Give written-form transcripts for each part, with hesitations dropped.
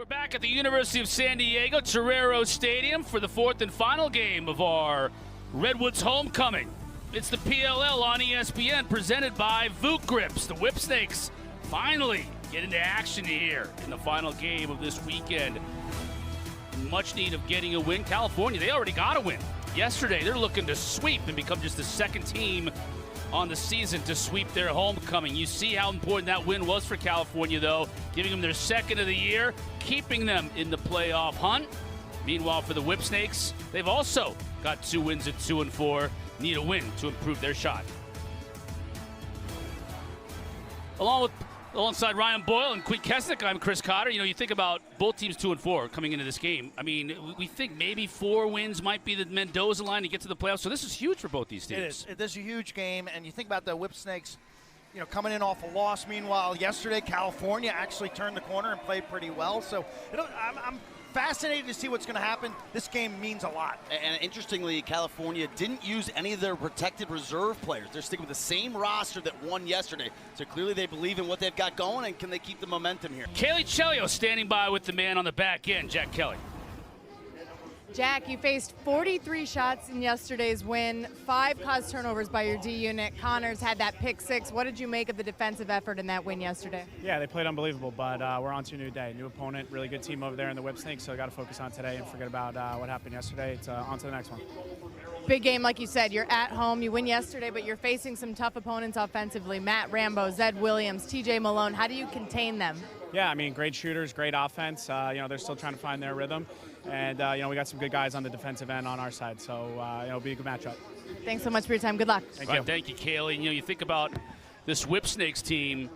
We're back at the University of San Diego, Torero Stadium for the fourth and final game of our Redwoods homecoming. It's the PLL on ESPN presented by Voot Grips. The Whipsnakes finally get into action here in the final game of this weekend. Much need of getting a win. California, they already got a win. Yesterday, they're looking to sweep and become just the second team on the season to sweep their homecoming. You see how important that win was for California, though, giving them their second of the year, keeping them in the playoff hunt. Meanwhile, for the Whipsnakes, they've also got 2 wins at 2 and 4. Need a win to improve their shot. Alongside Ryan Boyle and Quint Kessenich, I'm Chris Cotter. You know, you think about both teams 2 and 4 coming into this game. I mean, we think maybe 4 wins might be the Mendoza line to get to the playoffs. So this is huge for both these teams. It is. It is a huge game, and you think about the Whipsnakes, you know, coming in off a loss. Meanwhile, yesterday California actually turned the corner and played pretty well. So I'm fascinated to see what's going to happen. This game means a lot. And interestingly, California didn't use any of their protected reserve players. They're sticking with the same roster that won yesterday. So clearly they believe in what they've got going, and can they keep the momentum here? Caley Chelios standing by with the man on the back end, Jack Kelly. Jack, you faced 43 shots in yesterday's win, 5 caused turnovers by your D unit. Connors had that pick 6. What did you make of the defensive effort in that win yesterday? Yeah, they played unbelievable, but we're on to a new day. New opponent, really good team over there in the Whipsnakes, so I got to focus on today and forget about what happened yesterday. It's on to the next one. Big game, like you said. You're at home. You win yesterday, but you're facing some tough opponents offensively. Matt Rambo, Zed Williams, TJ Malone. How do you contain them? Yeah, I mean, great shooters, great offense. You know, they're still trying to find their rhythm. And, you know, we got some good guys on the defensive end on our side. So, you know, it'll be a good matchup. Thanks so much for your time. Good luck. Thank you. Thank you, Caley. You know, you think about this Whipsnakes team,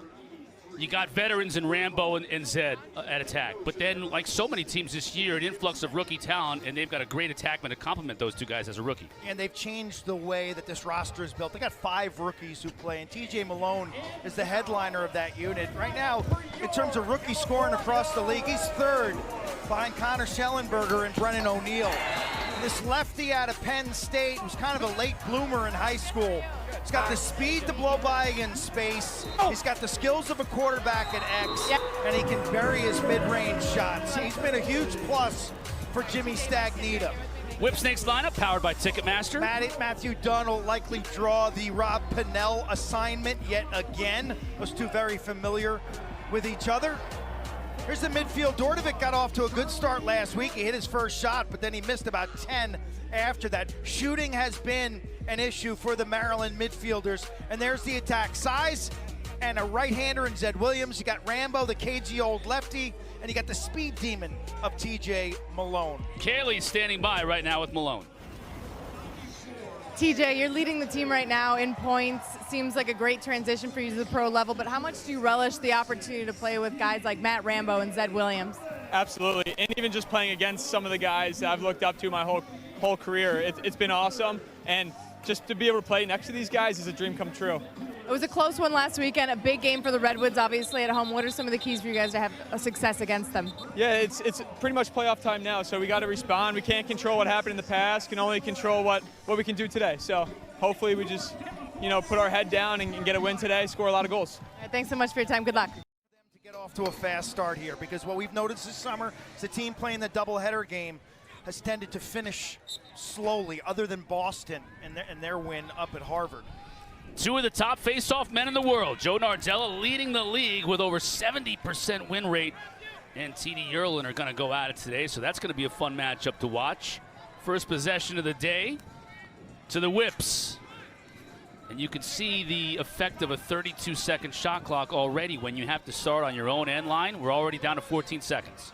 you got veterans in Rambo and Zed at attack. But then, like so many teams this year, an influx of rookie talent, and they've got a great attackman to complement those 2 guys as a rookie. And they've changed the way that this roster is built. They got 5 rookies who play, and TJ Malone is the headliner of that unit. Right now, in terms of rookie scoring across the league, he's 3rd behind Connor Schellenberger and Brennan O'Neill. This lefty out of Penn State, who's kind of a late bloomer in high school. He's got the speed to blow by in space. He's got the skills of a quarterback at X, and he can bury his mid-range shots. He's been a huge plus for Jimmy Stagnita. Whipsnakes lineup powered by Ticketmaster. Matthew Dunn will likely draw the Rob Pinnell assignment yet again. Those 2 very familiar with each other. Here's the midfield. Dordovic got off to a good start last week. He hit his first shot, but then he missed about 10 after that. Shooting has been an issue for the Maryland midfielders. And there's the attack. Size and a right-hander in Zed Williams. You got Rambo, the cagey old lefty, and you got the speed demon of TJ Malone. Caley's standing by right now with Malone. TJ, you're leading the team right now in points. Seems like a great transition for you to the pro level, but how much do you relish the opportunity to play with guys like Matt Rambo and Zed Williams? Absolutely, and even just playing against some of the guys that I've looked up to my whole career, it's been awesome, and just to be able to play next to these guys is a dream come true. It was a close one last weekend, a big game for the Redwoods, obviously, at home. What are some of the keys for you guys to have a success against them? Yeah, it's pretty much playoff time now, so we got to respond. We can't control what happened in the past, can only control what we can do today. So hopefully we just, you know, put our head down and get a win today, score a lot of goals. All right, thanks so much for your time. Good luck. To get off to a fast start here, because what we've noticed this summer is the team playing the doubleheader game has tended to finish slowly, other than Boston and their win up at Harvard. 2 of the top face-off men in the world. Joe Nardella leading the league with over 70% win rate. And T.D. Yerlin are going to go at it today, so that's going to be a fun matchup to watch. First possession of the day to the Whips. And you can see the effect of a 32-second shot clock already when you have to start on your own end line. We're already down to 14 seconds.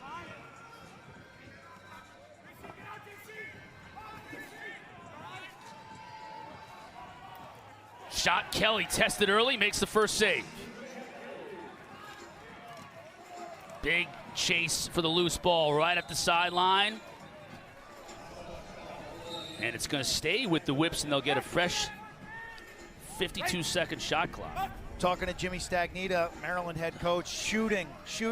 Shot Kelly tested early, makes the first save. Big chase for the loose ball right at the sideline. And it's going to stay with the Whips, and they'll get a fresh 52-second shot clock. Talking to Jimmy Stagnita, Maryland head coach, shooting. He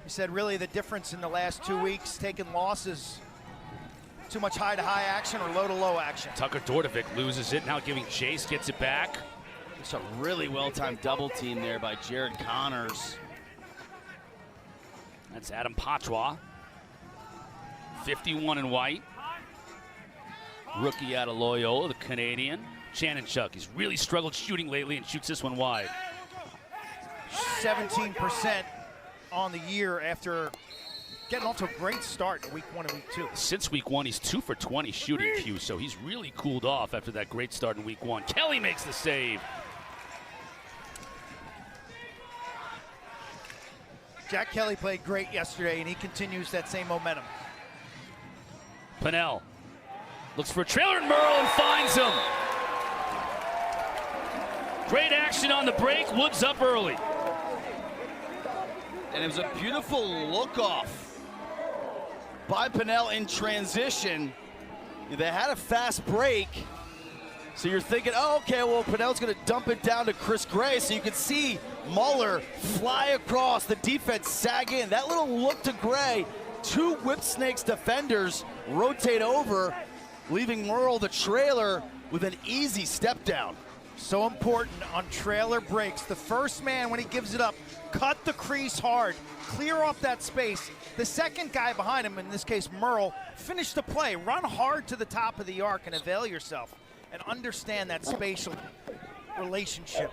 said really the difference in the last 2 weeks, taking losses. Too much high-to-high action or low-to-low action. Tucker Dordovic loses it, now giving chase, gets it back. It's a really well-timed double team there by Jared Connors. That's Adam Patois, 51 in white. Rookie out of Loyola, the Canadian. Chelios, he's really struggled shooting lately and shoots this one wide. 17% on the year after getting off to a great start in week 1 and week 2. Since week 1, he's 2 for 20 shooting, Q, so he's really cooled off after that great start in week 1. Caley makes the save. Jack Kelly played great yesterday, and he continues that same momentum. Pennell looks for a trailer, and Merle and finds him. Great action on the break. Woods up early. And it was a beautiful look-off by Pennell in transition. They had a fast break, so you're thinking, oh, okay, well, Pennell's going to dump it down to Chris Gray, so you could see Muller fly across, the defense sag in. That little look to Gray, 2 Whipsnakes defenders rotate over, leaving Merle, the trailer, with an easy step down. So important on trailer breaks. The first man, when he gives it up, cut the crease hard, clear off that space. The second guy behind him, in this case Merle, finish the play. Run hard to the top of the arc and avail yourself and understand that spatial relationship.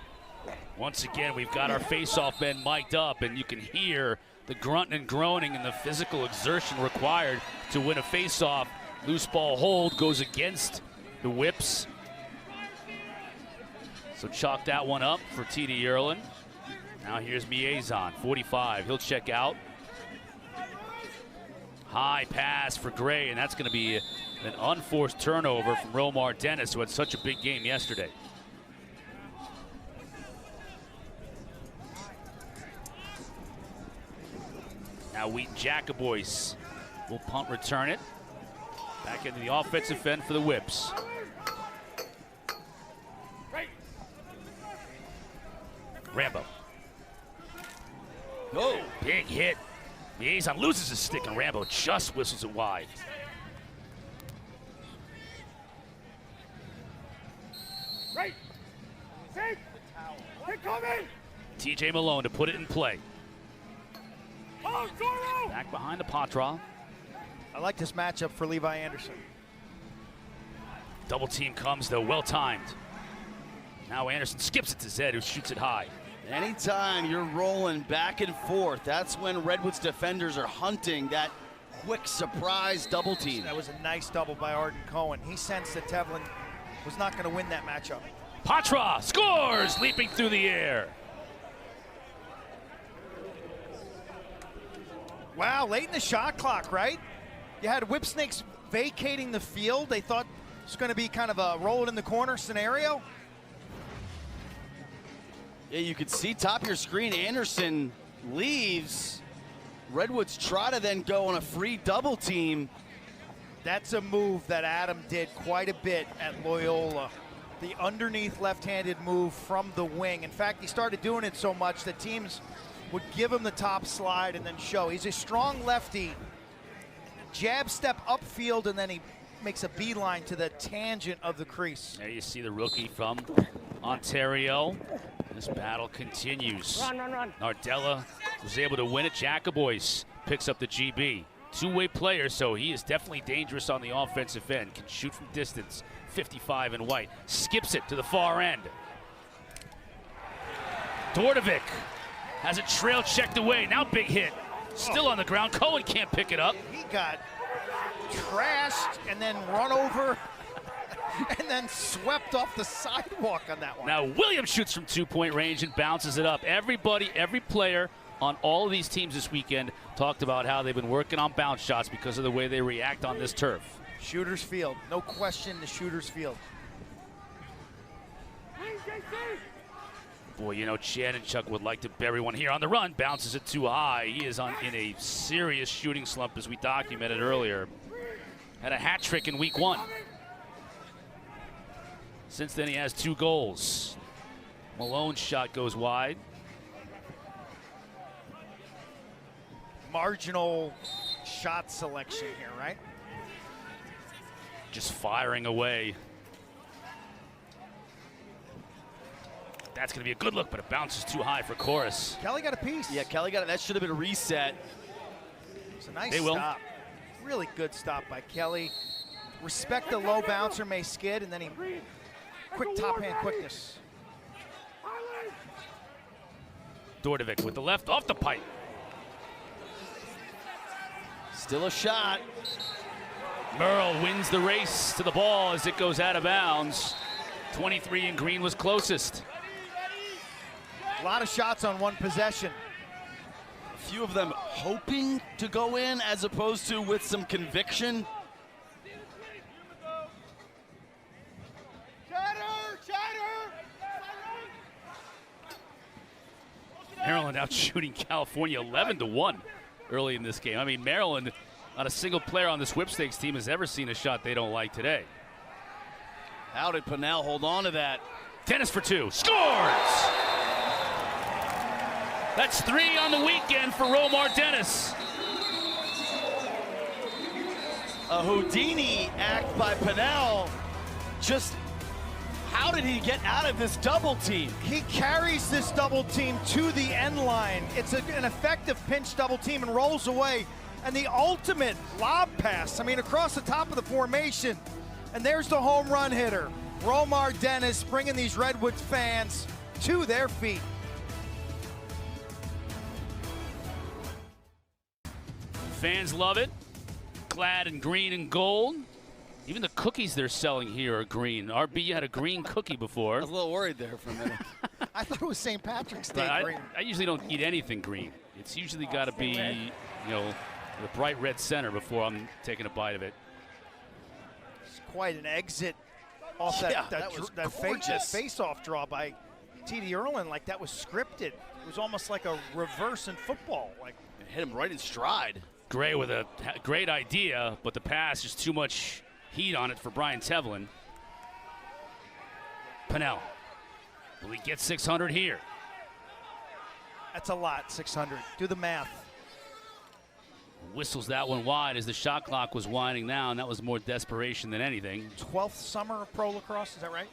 Once again, we've got our face-off men mic'd up, and you can hear the grunting and groaning and the physical exertion required to win a face-off. Loose ball hold goes against the Whips. So chalk that one up for T.D. Yerlin. Now here's Miezon, 45. He'll check out. High pass for Gray, and that's going to be an unforced turnover from Romar Dennis, who had such a big game yesterday. Now Wheaton Jacobois will punt return it. Back into the offensive end for the Whips. Rambo. Oh, big hit. Miezon loses his stick, and Rambo just whistles it wide. Right. Safe. They're coming. TJ Malone to put it in play. Oh, Torero. Back behind the Patois. I like this matchup for Levi Anderson. Double team comes, though, well timed. Now Anderson skips it to Zed, who shoots it high. Anytime you're rolling back and forth, that's when Redwoods defenders are hunting that quick surprise double team. That was a nice double by Arden Cohen. He sensed that Tevlin was not going to win that matchup. Patois scores, leaping through the air. Wow, late in the shot clock, right? You had Whipsnakes vacating the field. They thought it was going to be kind of a roll it in the corner scenario. Yeah, you could see top of your screen, Anderson leaves. Redwoods try to then go on a free double team. That's a move that Adam did quite a bit at Loyola. The underneath left-handed move from the wing. In fact, he started doing it so much that teams would give him the top slide and then show. He's a strong lefty. Jab step upfield, and then he makes a beeline to the tangent of the crease. There you see the rookie from Ontario. This battle continues. Run. Nardella was able to win it. Jacobois picks up the GB. Two-way player, so he is definitely dangerous on the offensive end. Can shoot from distance, 55 in white. Skips it to the far end. Dordovic has a trail checked away. Now big hit. Still on the ground. Cohen can't pick it up. He got trashed and then run over and then swept off the sidewalk on that one. Now Williams shoots from two-point range and bounces it up. Everybody, every player on all of these teams this weekend talked about how they've been working on bounce shots because of the way they react on this turf. Shooter's field. No question, the shooter's field. Boy, you know, Kessenich would like to bury one here on the run. Bounces it too high. He is in a serious shooting slump, as we documented earlier. Had a hat trick in week 1. Since then, he has 2 goals. Malone's shot goes wide. Marginal shot selection here, right? Just firing away. That's going to be a good look, but it bounces too high for Chorus. Kelly got a piece. Yeah, Kelly got it. That should have been a reset. It's a nice They will. stop. Really good stop by Kelly. Respect the low bouncer may skid, and then he quick top hand quickness. Dordovic with the left off the pipe. Still a shot. Merle wins the race to the ball as it goes out of bounds. 23 and green was closest. A lot of shots on one possession. A few of them hoping to go in as opposed to with some conviction. Maryland out shooting California 11-1 early in this game. I mean, Maryland, not a single player on this Whipsnakes team has ever seen a shot they don't like today. How did Pinnell hold on to that? Dennis for two, scores! That's 3 on the weekend for Romar Dennis. A Houdini act by Pinnell. Just how did he get out of this double team? He carries this double team to the end line. It's an effective pinch double team and rolls away. And the ultimate lob pass, I mean, across the top of the formation. And there's the home run hitter. Romar Dennis bringing these Redwoods fans to their feet. Fans love it. Clad in green and gold. Even the cookies they're selling here are green. RB had a green cookie before. I was a little worried there for a minute. I thought it was St. Patrick's Day But green. I usually don't eat anything green. It's usually got to be, you know, the bright red center before I'm taking a bite of it. It's quite an exit off Yeah, that gorgeous. face-off draw by T.D. Erlin. Like that was scripted. It was almost like a reverse in football. Like It hit him right in stride. Gray with a great idea, but the pass is too much heat on it for Brian Tevlin. Pinnell, will he get 600 here? that's a lot, 600. Do the math. Whistles that one wide as the shot clock was winding down. That was more desperation than anything. 12th summer of pro lacrosse, is that right?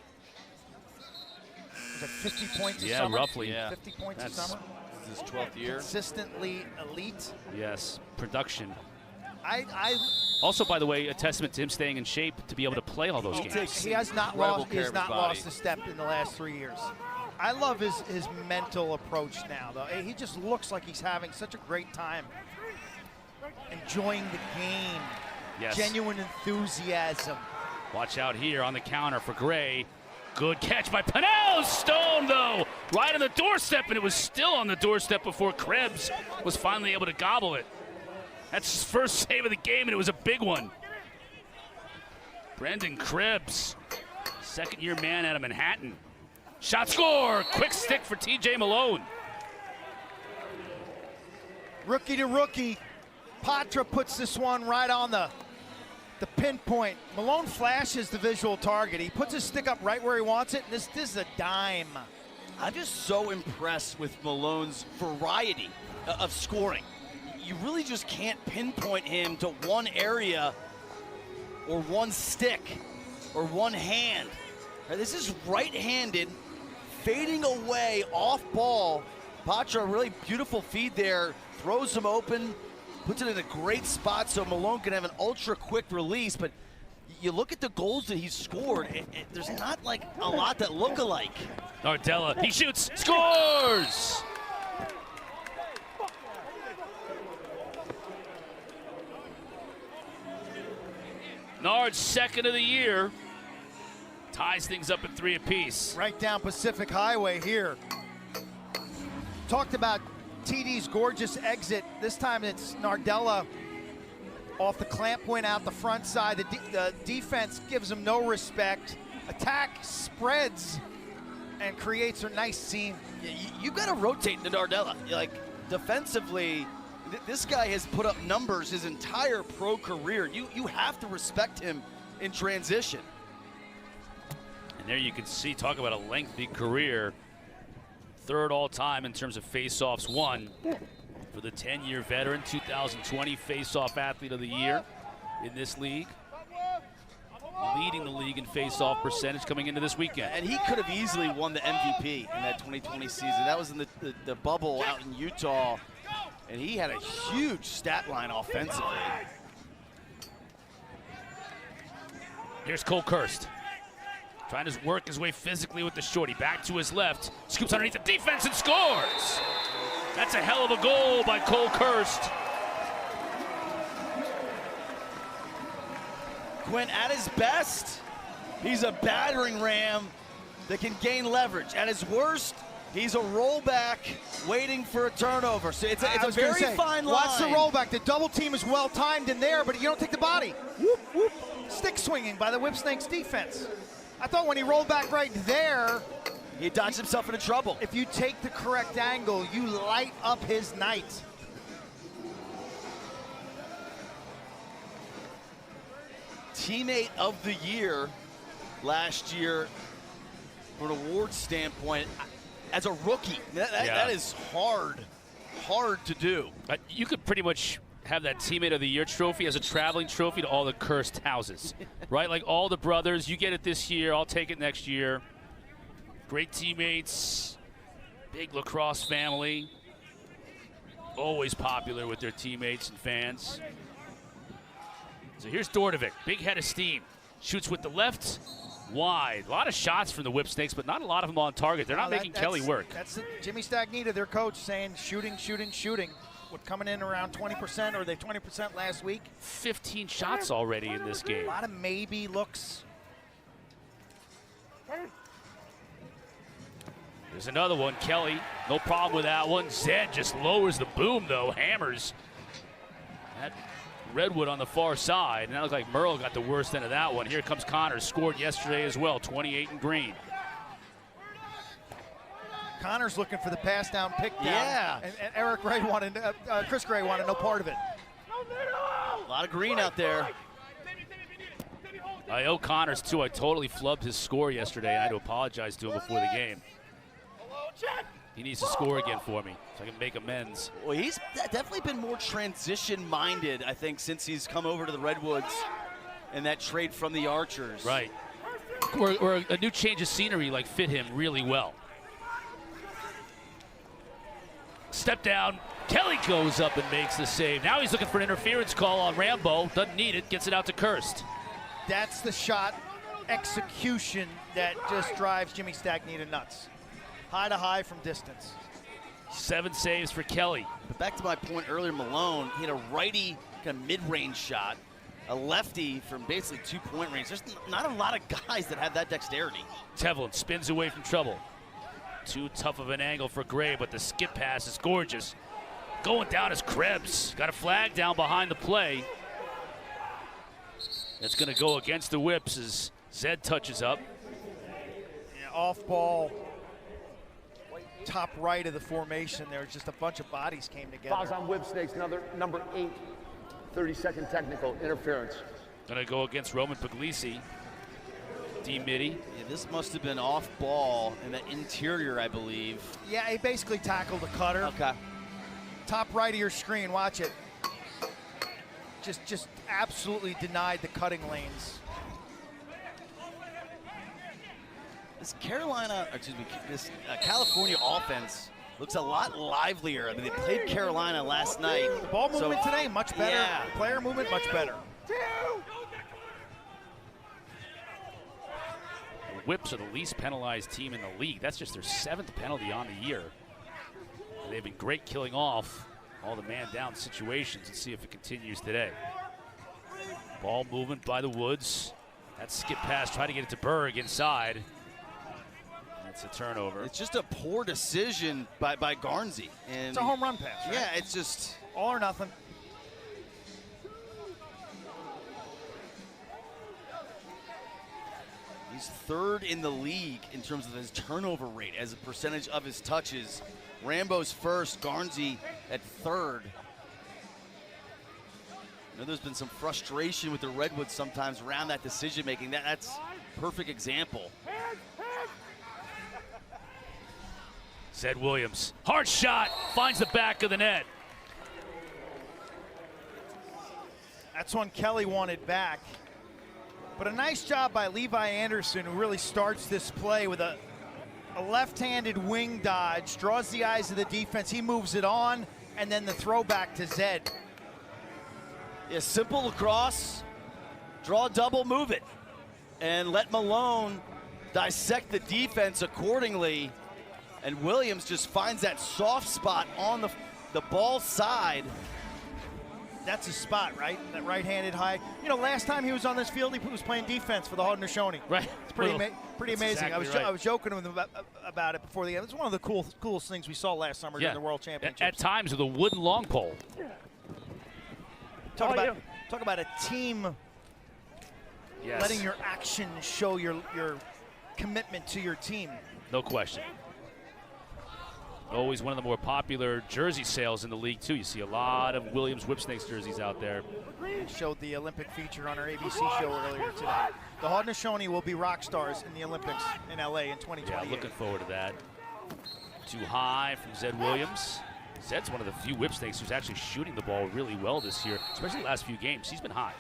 Is it 50 points a Yeah, summer? roughly. Yeah. 50 points a That's- summer? This is his 12th year. Consistently elite. Yes, production. I Also, by the way, a testament to him staying in shape to be able to play all those games. he has not Incredible lost. He care has of his not body. lost a step in the last 3 years. I love his mental approach now, though. He just looks like he's having such a great time, enjoying the game. Yes. Genuine enthusiasm. Watch out here on the counter for Gray. Good catch by Pinnell. Stone, though, right on the doorstep, and it was still on the doorstep before Krebs was finally able to gobble it. That's his first save of the game, and it was a big one. Brendan Krebs, second-year man out of Manhattan. Shot score, quick stick for TJ Malone. Rookie to rookie. Patra puts this one right on the pinpoint. Malone flashes the visual target. He puts his stick up right where he wants it. This is a dime. I'm just so impressed with Malone's variety of scoring. You really just can't pinpoint him to one area or one stick or one hand. This is right-handed, fading away off ball. Patra, really beautiful feed there, throws him open, puts it in a great spot so Malone can have an ultra-quick release. But you look at the goals that he's scored, there's not like a lot that look alike. Nardella, he shoots, scores! Nard's second of the year. Ties things up at 3 apiece. Right down Pacific Highway here. Talked about TD's gorgeous exit. This time it's Nardella off the clamp win out the front side. The defense gives him no respect. Attack spreads and creates a nice seam. You got to rotate to Nardella. Like, defensively, this guy has put up numbers his entire pro career. You have to respect him in transition. And there you can see, talk about a lengthy career. Third all-time in terms of face-offs won for the 10-year veteran, 2020 face-off athlete of the year in this league. Leading the league in face-off percentage coming into this weekend. And he could have easily won the MVP in that 2020 season. That was in the bubble out in Utah. And he had a huge stat line offensively. Here's Cole Kirst. Trying to work his way physically with the shorty. Back to his left. Scoops underneath the defense and scores. That's a hell of a goal by Cole Kirst. Quint at his best, he's a battering ram that can gain leverage. At his worst, he's a rollback waiting for a turnover. So it's a very fine line. Watch the rollback. The double team is well timed in there, but you don't take the body. Whoop, whoop. Stick swinging by the Whipsnakes defense. I thought when he rolled back right there, he dodged himself into trouble. If you take the correct angle, you light up his night. Teammate of the year last year from an award standpoint as a rookie. That is hard to do. You could pretty much have that Teammate of the Year trophy as a traveling trophy to all the Kirst houses, right? Like all the brothers, you get it this year, I'll take it next year. Great teammates, big lacrosse family, always popular with their teammates and fans. So here's Dordovic, big head of steam, shoots with the left, wide. A lot of shots from the Whipsnakes, but not a lot of them on target. They're not making Kelly work. That's Jimmy Stagnita, their coach, saying shooting, shooting, shooting. What, coming in around 20%, or they 20% last week? 15 shots already in this game. A lot of maybe looks. There's another one, Kelly. No problem with that one. Zed just lowers the boom, though. Hammers that Redwood on the far side. And that looked like Merle got the worst end of that one. Here comes Connor. Scored yesterday as well, 28 in green. Connor's looking for the pass down, pick down. Yeah. And Eric Ray wanted, Chris Gray wanted no part of it. A lot of green out there. I owe Connors, too. I totally flubbed his score yesterday. I had to apologize to him before the game. He needs to score again for me so I can make amends. Well, he's definitely been more transition-minded, I think, since he's come over to the Redwoods and that trade from the Archers. Right. Or a new change of scenery like fit him really well. Step down. Kelly goes up and makes the save. Now he's looking for an interference call on Rambo. Doesn't need it. Gets it out to Kirst. That's the shot execution that just drives Jimmy Stagnita nuts. High to high from distance. 7 saves for Kelly. But back to my point earlier, Malone, he had a righty kind of mid-range shot, a lefty from basically 2-point range. There's not a lot of guys that have that dexterity. Tevlin spins away from trouble. Too tough of an angle for Gray, but the skip pass is gorgeous. Going down is Krebs. Got a flag down behind the play. That's going to go against the Whips as Zed touches up. Yeah, off ball. Top right of the formation there. Just a bunch of bodies came together. Fouls on Whipsnakes, number 8. 30-second technical interference. Going to go against Roman Puglisi. D-Mitty. Yeah, this must have been off ball in the interior, I believe. Yeah, he basically tackled a Cutter. Okay. Top right of your screen, watch it. Just absolutely denied the cutting lanes. This California offense looks a lot livelier. I mean, they played Carolina last night. The ball movement today, much better. Yeah. Player movement, much better. The Whips are the least penalized team in the league. That's just their 7th penalty on the year. And they've been great killing off all the man-down situations. Let's see if it continues today. Ball movement by the Woods. That skip pass, try to get it to Berg inside. That's a turnover. It's just a poor decision by Garnsey. And it's a home run pass, right? Yeah, it's just all or nothing. He's 3rd in the league in terms of his turnover rate as a percentage of his touches. Rambo's 1st, Garnsey at 3rd. I know there's been some frustration with the Redwoods sometimes around that decision making. That's a perfect example. Zed Williams, hard shot, finds the back of the net. That's one Kelly wanted back. But a nice job by Levi Anderson, who really starts this play with a A left-handed wing dodge, draws the eyes of the defense. He moves it on, and then the throwback to Zed. Yeah, simple lacrosse. Draw double, move it. And let Malone dissect the defense accordingly. And Williams just finds that soft spot on the ball side. That's his spot, right? That right-handed high. You know, last time he was on this field, he was playing defense for the Haudenosaunee. Right. It's pretty amazing. Exactly I was joking with him about it before the game. It's one of the coolest things we saw last summer during the World Championships. At times with a wooden long pole. Talk about a team letting your actions show your commitment to your team. No question. Always one of the more popular jersey sales in the league, too. You see a lot of Williams Whipsnakes jerseys out there. Showed the Olympic feature on our ABC show earlier today. The Haudenosaunee will be rock stars in the Olympics in LA in 2028. Yeah, looking forward to that. Too high from Zed Williams. Zed's one of the few Whipsnakes who's actually shooting the ball really well this year, especially the last few games. He's been high.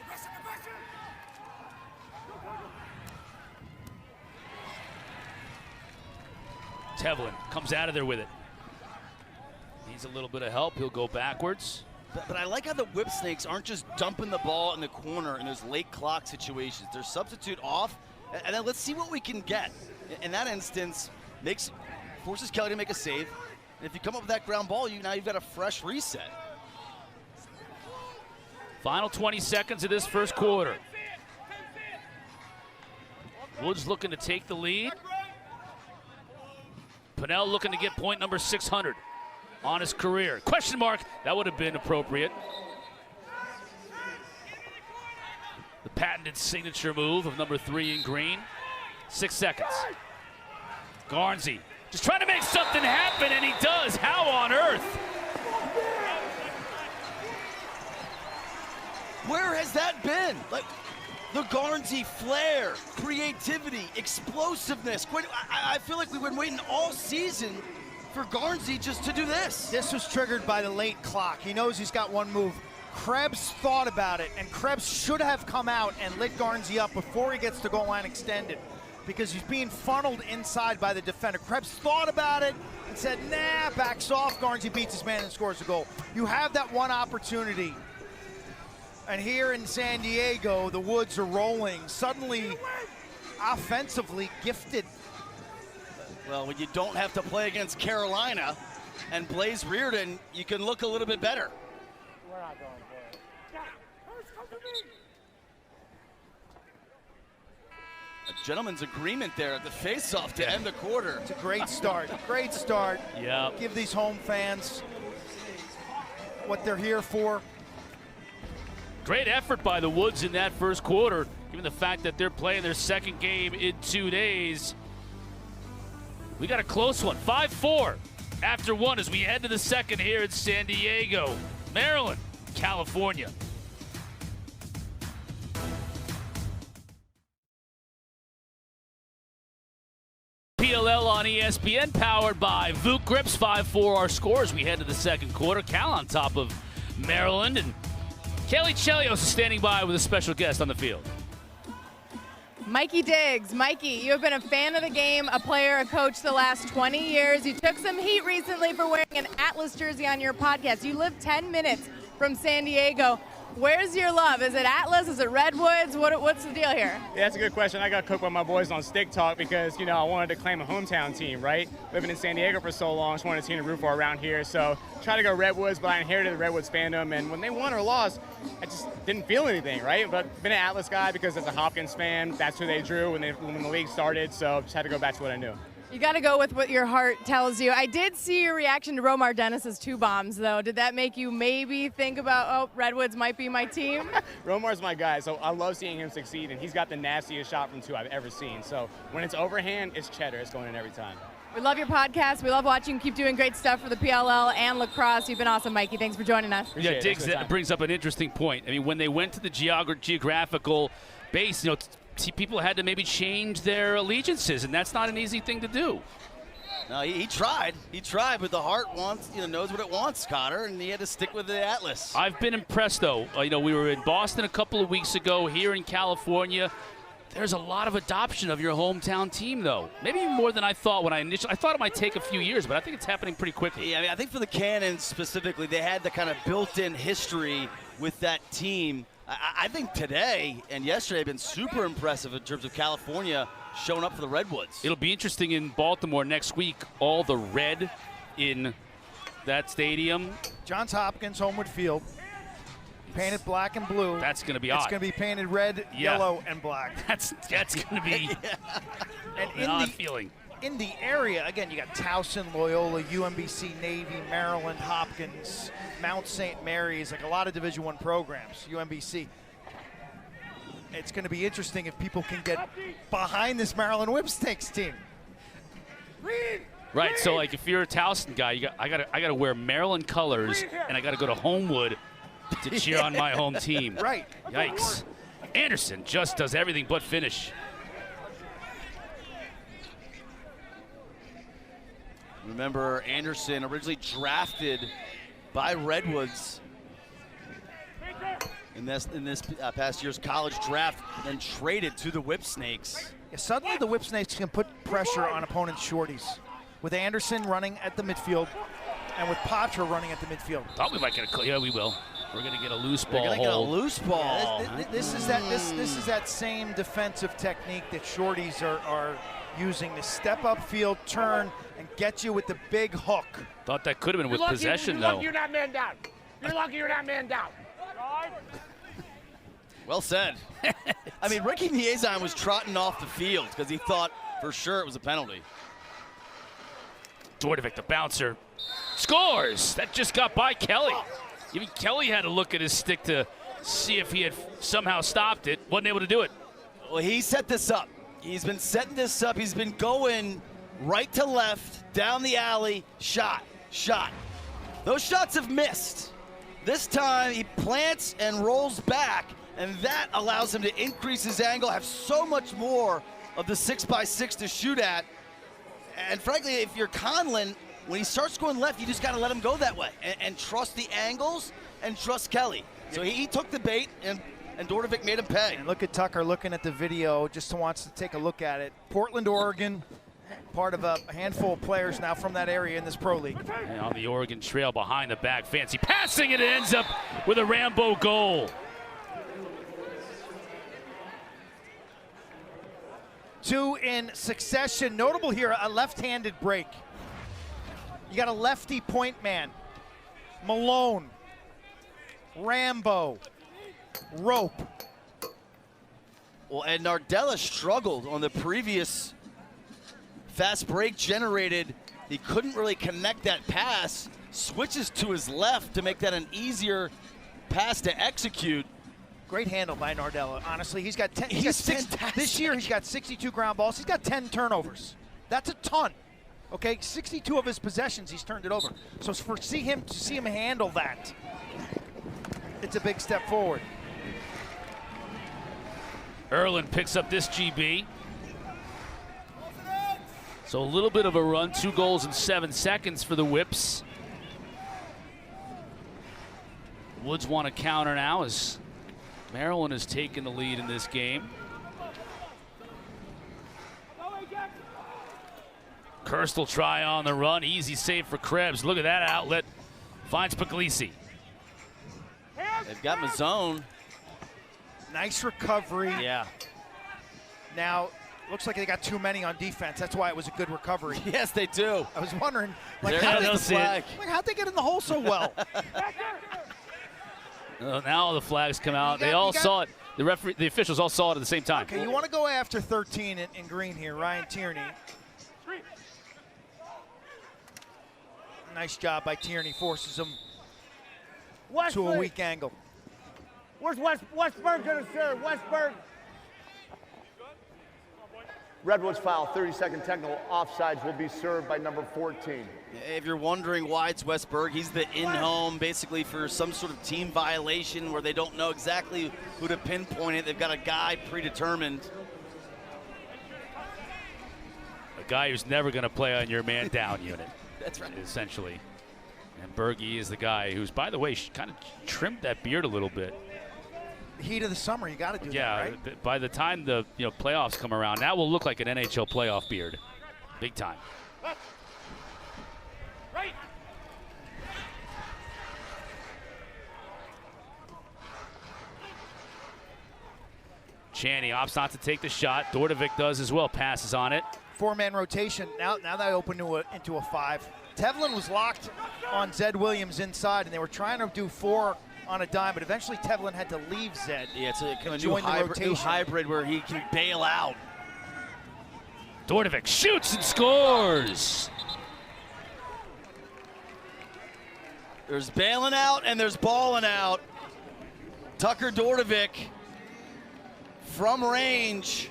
Tevlin comes out of there with it. Needs a little bit of help. He'll go backwards. But I like how the Whipsnakes aren't just dumping the ball in the corner in those late clock situations. They're substitute off, and then let's see what we can get. In that instance, forces Caley to make a save. And if you come up with that ground ball, now you've got a fresh reset. Final 20 seconds of this first quarter. Woods looking to take the lead. Pinnell looking to get point number 600 on his career. Question mark, that would have been appropriate. The patented signature move of number 3 in green. 6 seconds. Garnsey just trying to make something happen, and he does. How on earth? Where has that been? Like, the Garnsey flair, creativity, explosiveness. I feel like we've been waiting all season for Garnsey just to do this. This was triggered by the late clock. He knows he's got one move. Krebs thought about it, and Krebs should have come out and lit Garnsey up before he gets to goal line extended, because he's being funneled inside by the defender. Krebs thought about it and said, nah, backs off. Garnsey beats his man and scores a goal. You have that one opportunity. And here in San Diego, the Woods are rolling. Suddenly, offensively gifted. Well, when you don't have to play against Carolina and Blaze Reardon, you can look a little bit better. We're not going for it. A gentleman's agreement there at the face-off to end the quarter. It's a great start. Great start. Yeah. Give these home fans what they're here for. Great effort by the Woods in that first quarter, given the fact that they're playing their second game in 2 days. We got a close one, 5-4 after one as we head to the second here in San Diego, Maryland, California. PLL on ESPN, powered by Vuk Grips. 5-4 our scores. We head to the second quarter. Cal on top of Maryland, and Caley Chelios is standing by with a special guest on the field. Mikey Diggs. Mikey, you have been a fan of the game, a player, a coach the last 20 years. You took some heat recently for wearing an Atlas jersey on your podcast. You live 10 minutes from San Diego. Where's your love? Is it Atlas? Is it Redwoods? What's the deal here? Yeah, that's a good question. I got cooked by my boys on Stick Talk because, I wanted to claim a hometown team, right? Living in San Diego for so long, just wanted a team to root for around here. So try to go Redwoods, but I inherited the Redwoods fandom. And when they won or lost, I just didn't feel anything, right? But been an Atlas guy because as a Hopkins fan, that's who they drew when the league started. So just had to go back to what I knew. You got to go with what your heart tells you. I did see your reaction to Romar Dennis's 2 bombs, though. Did that make you maybe think about, oh, Redwoods might be my team? Romar's my guy, so I love seeing him succeed, and he's got the nastiest shot from 2 I've ever seen. So when it's overhand, it's cheddar. It's going in every time. We love your podcast. We love watching you keep doing great stuff for the PLL and Lacrosse. You've been awesome, Mikey. Thanks for joining us. Yeah, Diggs brings up an interesting point. I mean, when they went to the geographical base, people had to maybe change their allegiances, and that's not an easy thing to do. No, he tried. He tried, but the heart knows what it wants, Cotter, and he had to stick with the Atlas. I've been impressed, though. We were in Boston a couple of weeks ago, here in California. There's a lot of adoption of your hometown team, though. Maybe even more than I thought when I thought it might take a few years, but I think it's happening pretty quickly. Yeah, I mean, I think for the Cannons specifically, they had the kind of built-in history with that team. I think today and yesterday have been super impressive in terms of California showing up for the Redwoods. It'll be interesting in Baltimore next week, all the red in that stadium. Johns Hopkins, Homewood Field. Painted black and blue. That's going to be It's odd. going to be painted red, yellow, and black. That's going to be an odd feeling. In the area, again, you got Towson, Loyola, UMBC, Navy, Maryland, Hopkins, Mount St. Mary's, like a lot of Division I programs, UMBC. It's going to be interesting if people can get behind this Maryland Whipsnakes team. Right, so like if you're a Towson guy, I gotta wear Maryland colors, and I gotta go to Homewood to cheer on my home team. Right. Yikes. Anderson just does everything but finish. Remember, Anderson originally drafted by Redwoods in this past year's college draft, then traded to the Whipsnakes. Yeah, suddenly the Whipsnakes can put pressure on opponents' shorties, with Anderson running at the midfield and with Patra running at the midfield. Thought we might get a, yeah, we will. We're gonna get a loose ball. They're gonna get a loose ball. Yeah, this is that same defensive technique that shorties are using to step up field, turn, and get you with the big hook. Thought that could have been with possession, you're though. Lucky you're not man down. You're lucky you're not man down. Well said. I mean, Ricky Niezan was trotting off the field because he thought for sure it was a penalty. Dordovic, the bouncer, scores! That just got by Kelly. Even Kelly had to look at his stick to see if he had somehow stopped it. Wasn't able to do it. Well, he set this up. He's been setting this up. He's been going right to left, down the alley, shot. Those shots have missed. This time he plants and rolls back, and that allows him to increase his angle, have so much more of the 6x6 to shoot at. And frankly, if you're Conlon, when he starts going left, you just got to let him go that way and trust the angles and trust Kelly. So he took the bait, and Dordovic made him pay. And look at Tucker looking at the video, just wants to take a look at it. Portland, Oregon, part of a handful of players now from that area in this pro league. And on the Oregon Trail behind the back, fancy passing, and it ends up with a Rambo goal. Two in succession. Notable here, a left-handed break. You got a lefty point man. Malone, Rambo, Rope. Well, and Nardella struggled on the previous fast break generated. He couldn't really connect that pass. Switches to his left to make that an easier pass to execute. Great handle by Nardella. Honestly, he's got 10. He's fantastic. This year, he's got 62 ground balls. He's got 10 turnovers. That's a ton. Okay, 62 of his possessions, he's turned it over. So to see him handle that, it's a big step forward. Erlin picks up this GB. So a little bit of a run, 2 goals in 7 seconds for the Whips. Woods want to counter now as Maryland has taken the lead in this game. Kirst will try on the run. Easy save for Krebs. Look at that outlet. Finds Puglisi. They've got Malone. Nice recovery. Yeah. Now, looks like they got too many on defense. That's why it was a good recovery. Yes, they do. I was wondering, like, There how goes did the flag. how'd they get in the hole so well? Now the flags come out. They all saw it. The officials all saw it at the same time. Okay, you want to go after 13 in green here, Ryan Tierney. Nice job by Tierney, forces him to a weak angle. Where's Westberg gonna serve? Westberg. Redwoods foul, 30-second technical. Offsides will be served by number 14. If you're wondering why it's Westberg, he's the in-home basically for some sort of team violation where they don't know exactly who to pinpoint it. They've got a guy predetermined. A guy who's never going to play on your man down unit. That's right. Essentially. And Berge is the guy who's, by the way, kind of trimmed that beard a little bit. Heat of the summer, you got to do that, right? By the time the playoffs come around, that will look like an NHL playoff beard, big time. Right. Chaney opts not to take the shot. Dordovic does as well, passes on it. 4-man rotation. Now they open into a 5. Tevlin was locked on Zed Williams inside, and they were trying to do 4 on a dime, but eventually Tevlin had to leave Zed. Yeah, it's a kind of new hybrid where he can bail out. Dordovic shoots and scores. There's bailing out and there's balling out. Tucker Dordovic from range.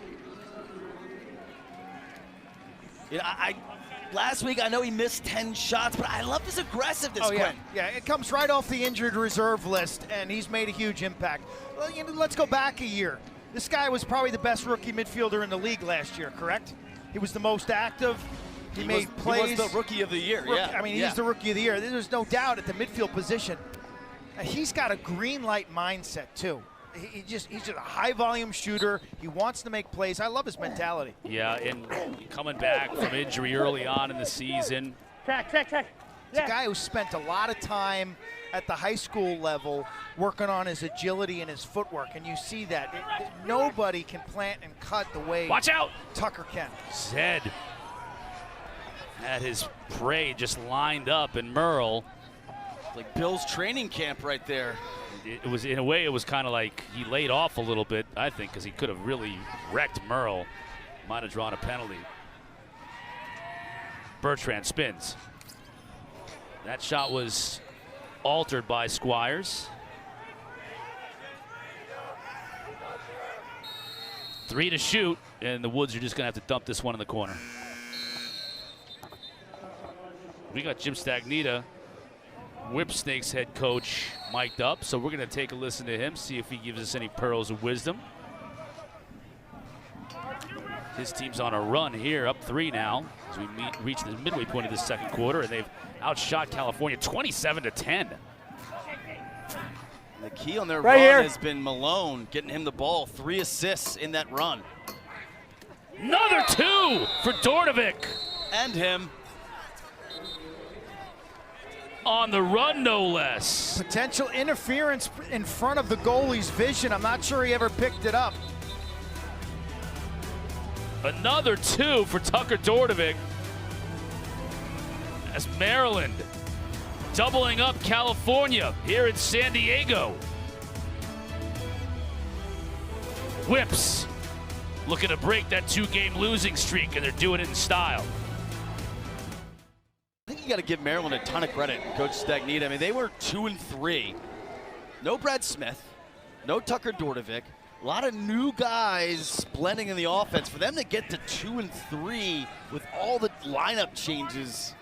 Last week I know he missed 10 shots, but I love his aggressiveness, Quint. Yeah, it comes right off the injured reserve list, and he's made a huge impact. Well, let's go back a year. This guy was probably the best rookie midfielder in the league last year, correct? He was the most active. He made plays. He was the rookie of the year, yeah. I mean, he's the rookie of the year. There's no doubt at the midfield position. He's got a green light mindset, too. He's just a high-volume shooter. He wants to make plays. I love his mentality. Yeah, and coming back from injury early on in the season. Check. He's a guy who spent a lot of time at the high school level working on his agility and his footwork, and you see that. Nobody can plant and cut the way Watch out! Tucker can. Zed had his prey just lined up, and Merle. Like Bill's training camp right there. It was, in a way, it was kind of like he laid off a little bit, I think, because he could have really wrecked Merle. Might have drawn a penalty. Bertrand spins. That shot was altered by Squires. 3 to shoot, and the Woods are just going to have to dump this one in the corner. We got Jim Stagnita, Whipsnakes head coach, mic'd up, so we're going to take a listen to him, see if he gives us any pearls of wisdom. His team's on a run here, up 3 now, as we reach the midway point of the second quarter, and they've outshot California 27-10. The key on their run has been Malone, getting him the ball. 3 assists in that run. Another 2 for Dordovic. And him. On the run, no less. Potential interference in front of the goalie's vision. I'm not sure he ever picked it up. Another 2 for Tucker Dordovic. As Maryland doubling up California here in San Diego. Whips looking to break that 2-game losing streak, and they're doing it in style. I think you got to give Maryland a ton of credit, Coach Stagnita. I mean, they were 2-3. No Brad Smith, no Tucker Dordovic. A lot of new guys blending in the offense. For them to get to 2-3 with all the lineup changes.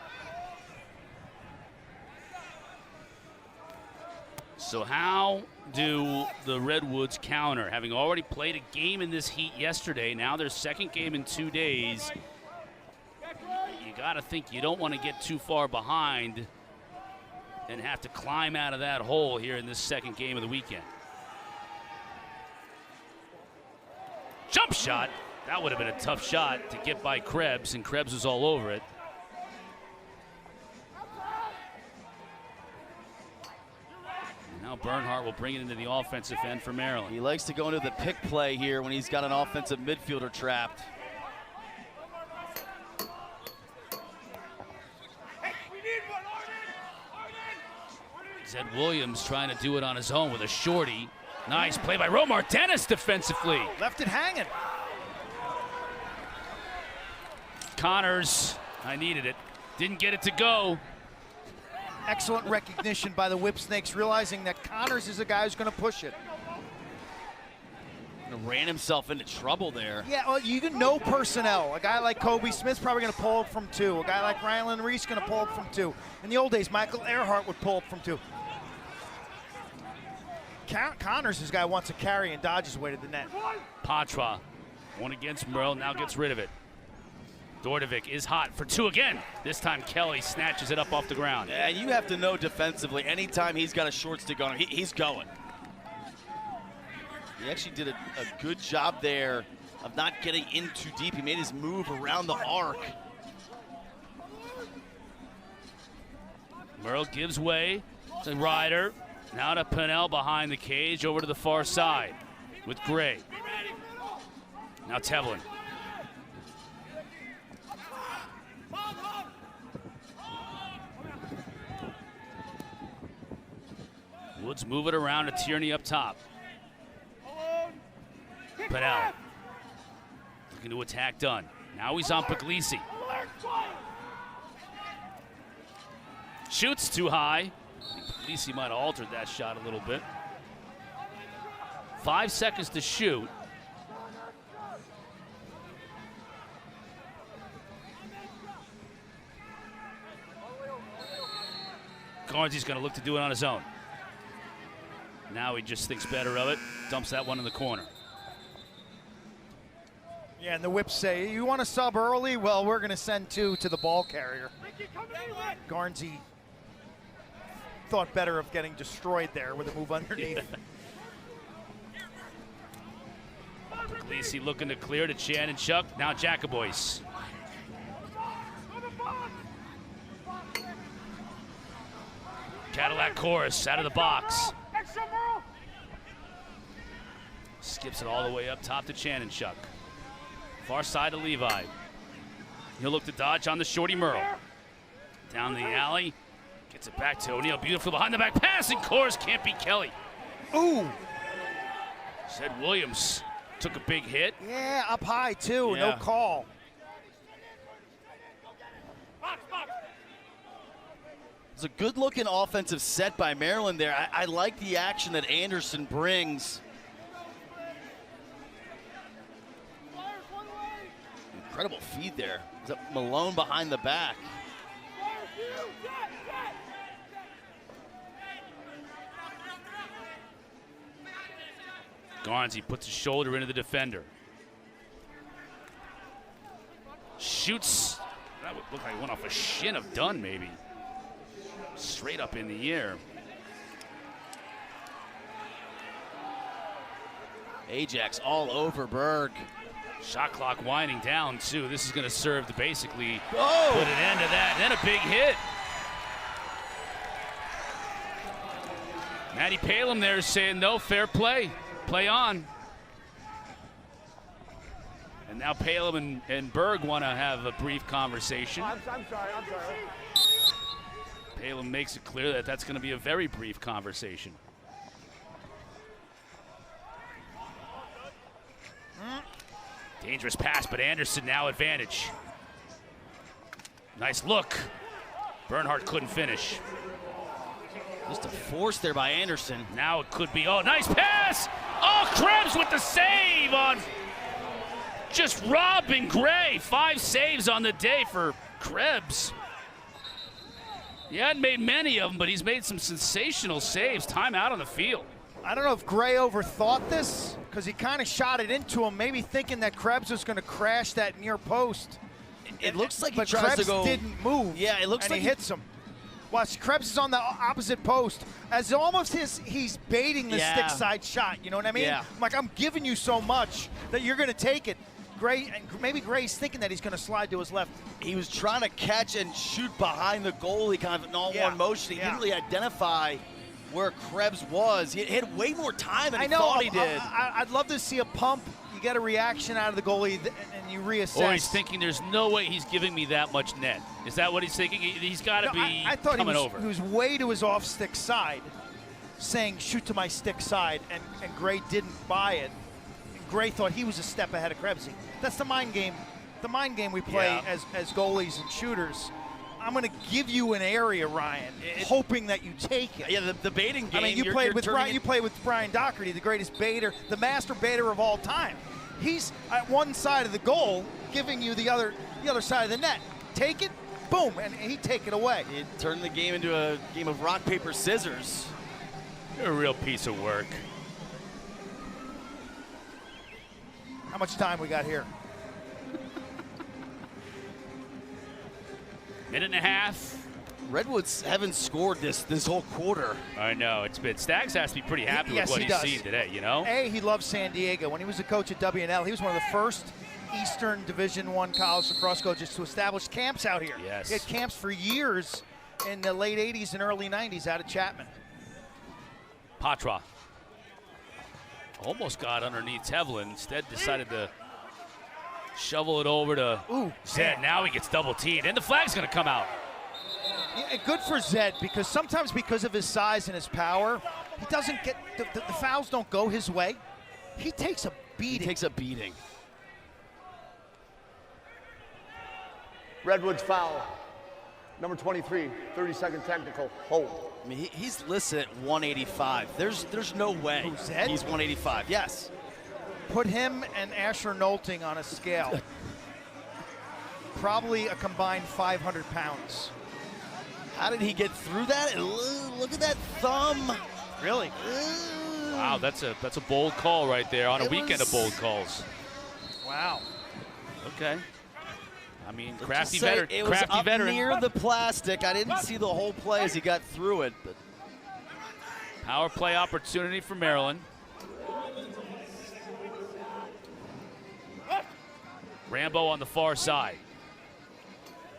So how do the Redwoods counter? Having already played a game in this heat yesterday, now their second game in 2 days. You got to think you don't want to get too far behind and have to climb out of that hole here in this second game of the weekend. Jump shot. That would have been a tough shot to get by Krebs, and Krebs was all over it. And now Bernhardt will bring it into the offensive end for Maryland. He likes to go into the pick play here when he's got an offensive midfielder trapped. Zed Williams trying to do it on his own with a shorty. Nice play by Romar Dennis defensively. Left it hanging. Connors, I needed it. Didn't get it to go. Excellent recognition by the Whipsnakes, realizing that Connors is a guy who's going to push it. Ran himself into trouble there. Yeah, well, you can know personnel. A guy like Kobe Smith's probably going to pull up from 2. A guy like Rylan Reese going to pull up from 2. In the old days, Michael Earhart would pull up from 2. Connors is a guy who wants to carry and dodge his way to the net. Patra, one against Merle, now gets rid of it. Dordovic is hot for 2 again. This time Kelly snatches it up off the ground. And you have to know defensively, anytime he's got a short stick on him, he's going. He actually did a good job there of not getting in too deep. He made his move around the arc. Merle gives way to Ryder. Now to Pinnell behind the cage, over to the far side with Gray. Now Tevlin. Woods move it around to Tierney up top. Pinnell looking to attack Dunn. Now he's on Puglisi. Shoots too high. Puglisi might have altered that shot a little bit. 5 seconds to shoot. Garnsy's going to look to do it on his own. Now he just thinks better of it. Dumps that one in the corner. Yeah, and the Whips say, you want to sub early? Well, we're going to send 2 to the ball carrier. Garnsey thought better of getting destroyed there with a move underneath. Puglisi looking to clear to Chan and Chuck. Now Jacobois. Cadillac chorus out of the box. Skips it all the way up top to Chan and Chuck. Far side to Levi. He'll look to dodge on the shorty Merle. Down the alley. Gets it back to O'Neal. Beautiful behind the back pass, and Course can't beat Kelly. Ooh. Said Williams took a big hit. Yeah, up high too, Yeah. no call. It's a good-looking offensive set by Maryland there. I like the action that Anderson brings. Incredible feed there. Is that Malone behind the back? Garnsey puts his shoulder into the defender. Shoots. That would look like it went off a shin of Dunn, maybe. Straight up in the air. Ajax all over Berg. Shot clock winding down, too. This is going to serve to basically put Oh! an end to that. And then a big hit. Matty Palem there is saying, no, fair play. Play on. And now Palem and Berg want to have a brief conversation. I'm sorry. Palem makes it clear that that's going to be a very brief conversation. Dangerous pass, but Anderson now advantage. Nice look. Bernhardt couldn't finish. Just a force there by Anderson. Now it could be, oh, nice pass! Oh, Krebs with the save on just robbing Gray. 5 saves on the day for Krebs. He hadn't made many of them, but he's made some sensational saves. Time out on the field. I don't know if Gray overthought this, because he kind of shot it into him, maybe thinking that Krebs was going to crash that near post. It looks like he But tries Krebs to go. didn't move. Yeah, it looks and like he hits him. Watch, Krebs is on the opposite post. As almost he's baiting the Yeah. stick side shot. You know what I mean? Yeah. I'm like, I'm giving you so much that you're going to take it. Gray, and maybe Gray's thinking that he's going to slide to his left. He was trying to catch and shoot behind the goalie, kind of an all-one motion. He didn't really identify where Krebs was. He had way more time than he thought he did. I'd love to see a pump. You get a reaction out of the goalie, and you reassess. Or he's thinking there's no way he's giving me that much net. Is that what he's thinking? He's got to be I thought coming he over. was way to his off-stick side, saying, shoot to my stick side, and Gray didn't buy it. And Gray thought he was a step ahead of Krebsy. That's the mind game. The mind game we play as goalies and shooters. I'm going to give you an area, Ryan, hoping that you take it. Yeah, the baiting game. I mean, you played with Brian Doherty, the greatest baiter, the master baiter of all time. He's at one side of the goal, giving you the other side of the net. Take it, boom, and he'd take it away. It turned the game into a game of rock, paper, scissors. You're a real piece of work. How much time we got here? Minute and a half. Redwoods haven't scored this whole quarter. I know, it's been, Stags has to be pretty happy Yes, with what he he's does. seen today, you know? He loves San Diego. When he was a coach at WNL, he was one of the first Eastern Division I college lacrosse coaches to establish camps out here. Yes. He had camps for years in the late 80s and early 90s out of Chapman. Patra almost got underneath Tevlin, instead decided to shovel it over to Zed. Now he gets double teed, and the flag's gonna come out. Yeah, good for Zed, because sometimes because of his size and his power, he doesn't get, the fouls don't go his way. He takes a beating. He takes a beating. Redwoods foul. Number 23, 30-second technical, hold. I mean, he's listed at 185. There's no way Who's Zed? he's 185. Yes. Put him and Asher Nolting on a scale. Probably a combined 500 pounds. How did he get through that? And look at that thumb. Really? Wow, that's a bold call right there on a weekend of bold calls. Wow. Okay. I mean, Let's crafty just say veteran. It was Crafty up veteran. near the plastic. I didn't see the whole play as he got through it. But Power play opportunity for Maryland. Rambo on the far side.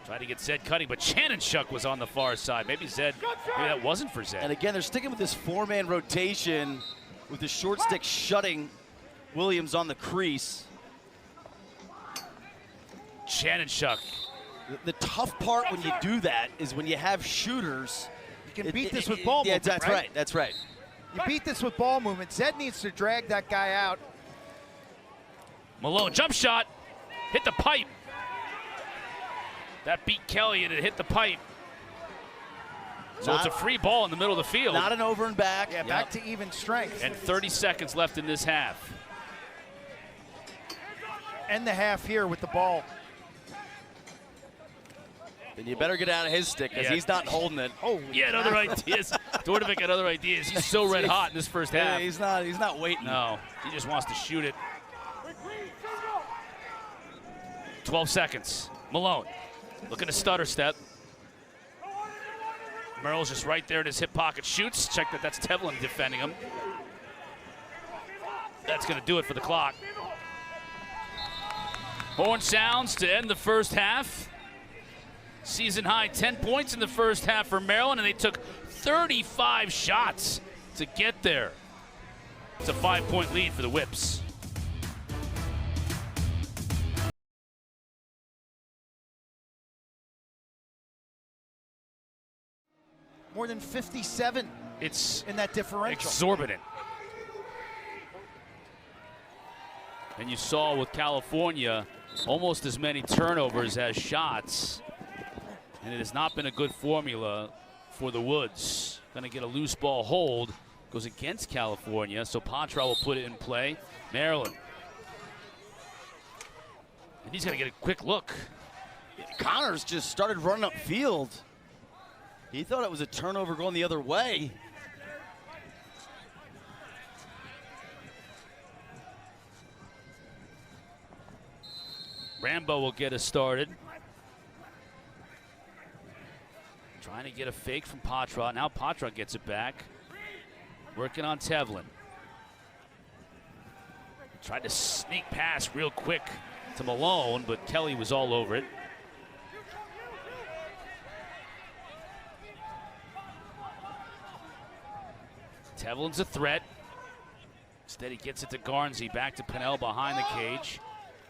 Tried to get Zed cutting, but Kessenich was on the far side. Maybe that wasn't for Zed. and again, they're sticking with this four-man rotation with the short stick shutting Williams on the crease. Kessenich. The tough part when you do that is when you have shooters. You can beat this with ball movement, that's right. That's right. You beat this with ball movement. Zed needs to drag that guy out. Malone, jump shot. Hit the pipe. That beat Caley and it hit the pipe. So it's a free ball in the middle of the field. Not an over and back. Yeah, back to even strength. And 30 seconds left in this half. End the half here with the ball. Then you better get out of his stick because he's not holding it. Oh, He had other ideas. Dordovic had other ideas. He's so red hot in this first half. He's not waiting. No, he just wants to shoot it. 12 seconds. Malone looking to stutter step. Merle's just right there in his hip pocket. Shoots. Check that's Tevlin defending him. That's going to do it for the clock. Horn sounds to end the first half. Season high 10 points in the first half for Maryland, and they took 35 shots to get there. It's a 5-point lead for the Whips. More than 57 It's in that differential. exorbitant. And you saw with California almost as many turnovers as shots. And it has not been a good formula for the Woods. Going to get a loose ball hold. Goes against California, so Patra will put it in play. Maryland. And he's going to get a quick look. Connors just started running upfield. He thought it was a turnover going the other way. Rambo will get us started. Trying to get a fake from Patra. Now Patra gets it back. Working on Tevlin. Tried to sneak past real quick to Malone, but Kelly was all over it. Tevlin's a threat. Instead he gets it to Garnsey. Back to Pennell behind the cage.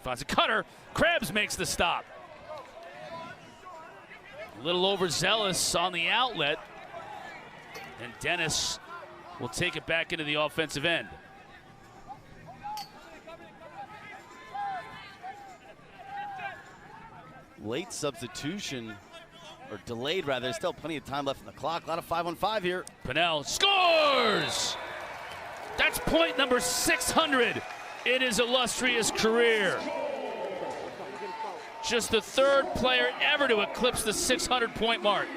Finds a cutter. Krebs makes the stop. A little overzealous on the outlet. And Dennis will take it back into the offensive end. Late substitution, or delayed rather. There's still plenty of time left in the clock. A lot of 5-on-5 here. Pennell scores! That's point number 600 in his illustrious career. Just the third player ever to eclipse the 600-point mark.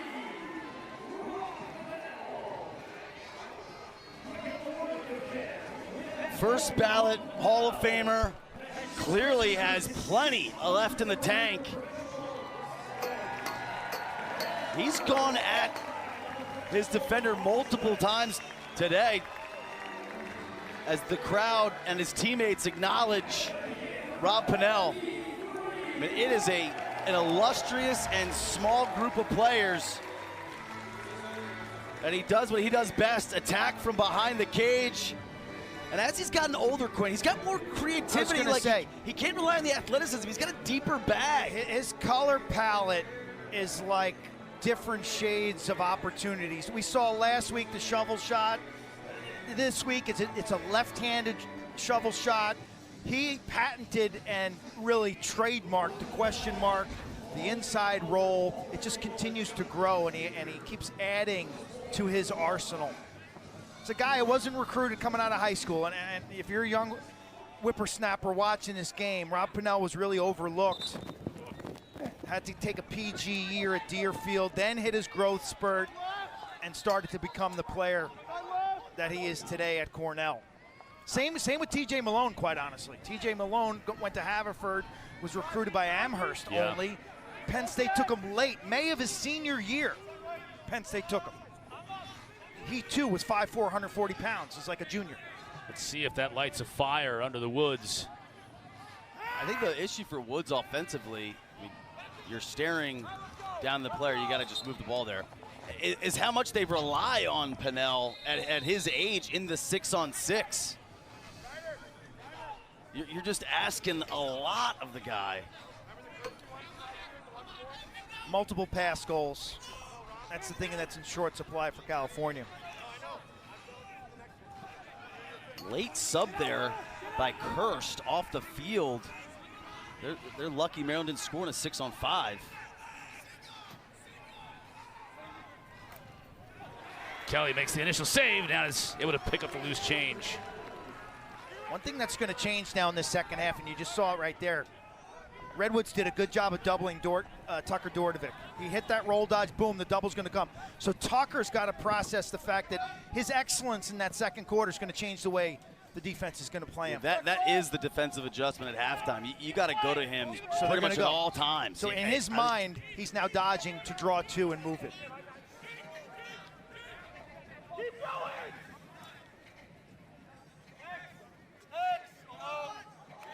First ballot Hall of Famer. Clearly has plenty left in the tank. He's gone at his defender multiple times today as the crowd and his teammates acknowledge Rob Pennell. I mean, it is an illustrious and small group of players. And he does what he does best, attack from behind the cage. And as he's gotten older, Quinn, he's got more creativity. He can't rely on the athleticism. He's got a deeper bag. His color palette is like different shades of opportunities. We saw last week the shovel shot. This week it's a left-handed shovel shot. He patented and really trademarked the question mark, the inside roll. It just continues to grow, and he keeps adding to his arsenal. It's a guy who wasn't recruited coming out of high school, and if you're a young whippersnapper watching this game, Rob Pennell was really overlooked. Had to take a PG year at Deerfield, then hit his growth spurt, and started to become the player that he is today at Cornell. Same with TJ Malone, quite honestly. TJ Malone went to Haverford, was recruited by Amherst only. Penn State took him late, May of his senior year. Penn State took him. He too was 5'4", 140 pounds. It's like a junior. Let's see if that lights a fire under the Woods. I think the issue for Woods offensively, I mean, you're staring down the player, you got to just move the ball there, is how much they rely on Pennell at his age in the 6-on-6. You're just asking a lot of the guy. Multiple pass goals. That's the thing that's in short supply for California. Late sub there by Kirst off the field. They're lucky Maryland didn't score in a 6-on-5. Kelly makes the initial save, now is able to pick up the loose change. One thing that's going to change now in this second half, and you just saw it right there, Redwoods did a good job of doubling Tucker Dordovic. He hit that roll dodge, boom, the double's going to come. So Tucker's got to process the fact that his excellence in that second quarter is going to change the way the defense is going to play him. That is the defensive adjustment at halftime. You got to go to him pretty much at all times. So in his mind, he's now dodging to draw two and move it.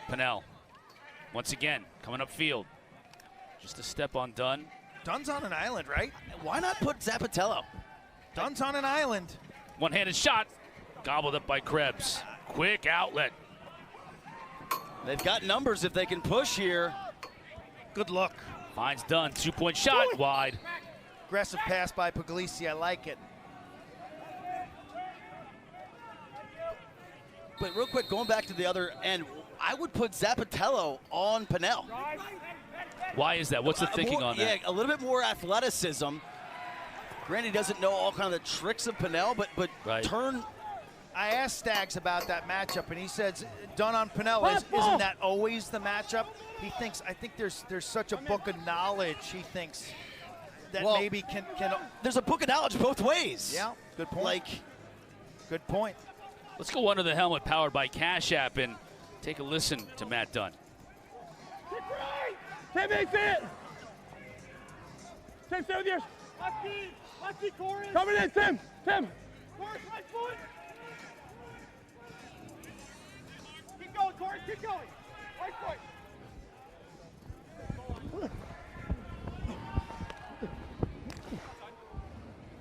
Pennell, once again, coming upfield. Just a step on Dunn. Dunn's on an island, right? Why not put Zappatello? Dunn's on an island. One-handed shot, gobbled up by Krebs. Quick outlet. They've got numbers if they can push here. Good look. Finds Dunn, two-point shot, wide. Aggressive pass by Puglisi, I like it. But real quick, going back to the other end, I would put Zappatello on Pennell. Why is that? What's the thinking on that? Yeah, a little bit more athleticism. Granted, he doesn't know all kind of the tricks of Pennell, but right. turn. I asked Staggs about that matchup, and he says Dunn on Pennell isn't that always the matchup? He thinks, I think there's such a book of knowledge, he thinks, that maybe can. There's a book of knowledge both ways. Yeah, good point. Good point. Let's go under the helmet, powered by Cash App, and take a listen to Matt Dunn. Tim, makes it! Tim, stay with yours. Let's see, Corey. Coming in, Tim. Corey, right foot. Keep going, Corey, keep going. Right foot.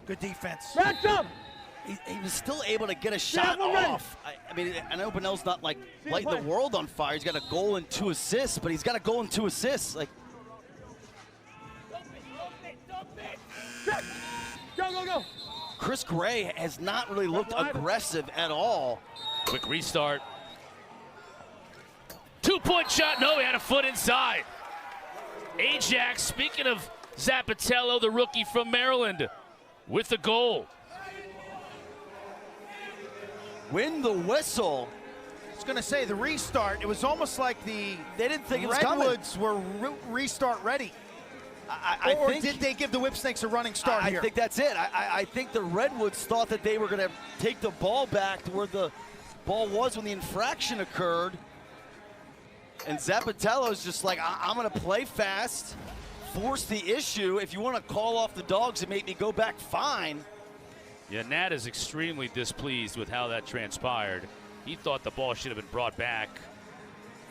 Good defense. Match up! He was still able to get a shot off. I mean, I know Pennell's not like lighting the world on fire. He's got a goal and 2 assists, but he's got a goal and 2 assists. Like, go. Chris Gray has not really looked aggressive at all. Quick restart. 2-point shot. No, he had a foot inside. Ajax, speaking of Zappatello, the rookie from Maryland, with the goal. Win the whistle. I was going to say the restart. It was almost like they didn't think it was coming. Redwoods were restart ready. Or did they give the Whipsnakes a running start here? I think that's it. I think the Redwoods thought that they were going to take the ball back to where the ball was when the infraction occurred. And Zappatello's just like, I'm going to play fast, force the issue. If you want to call off the dogs and make me go back, fine. Yeah, Nat is extremely displeased with how that transpired. He thought the ball should have been brought back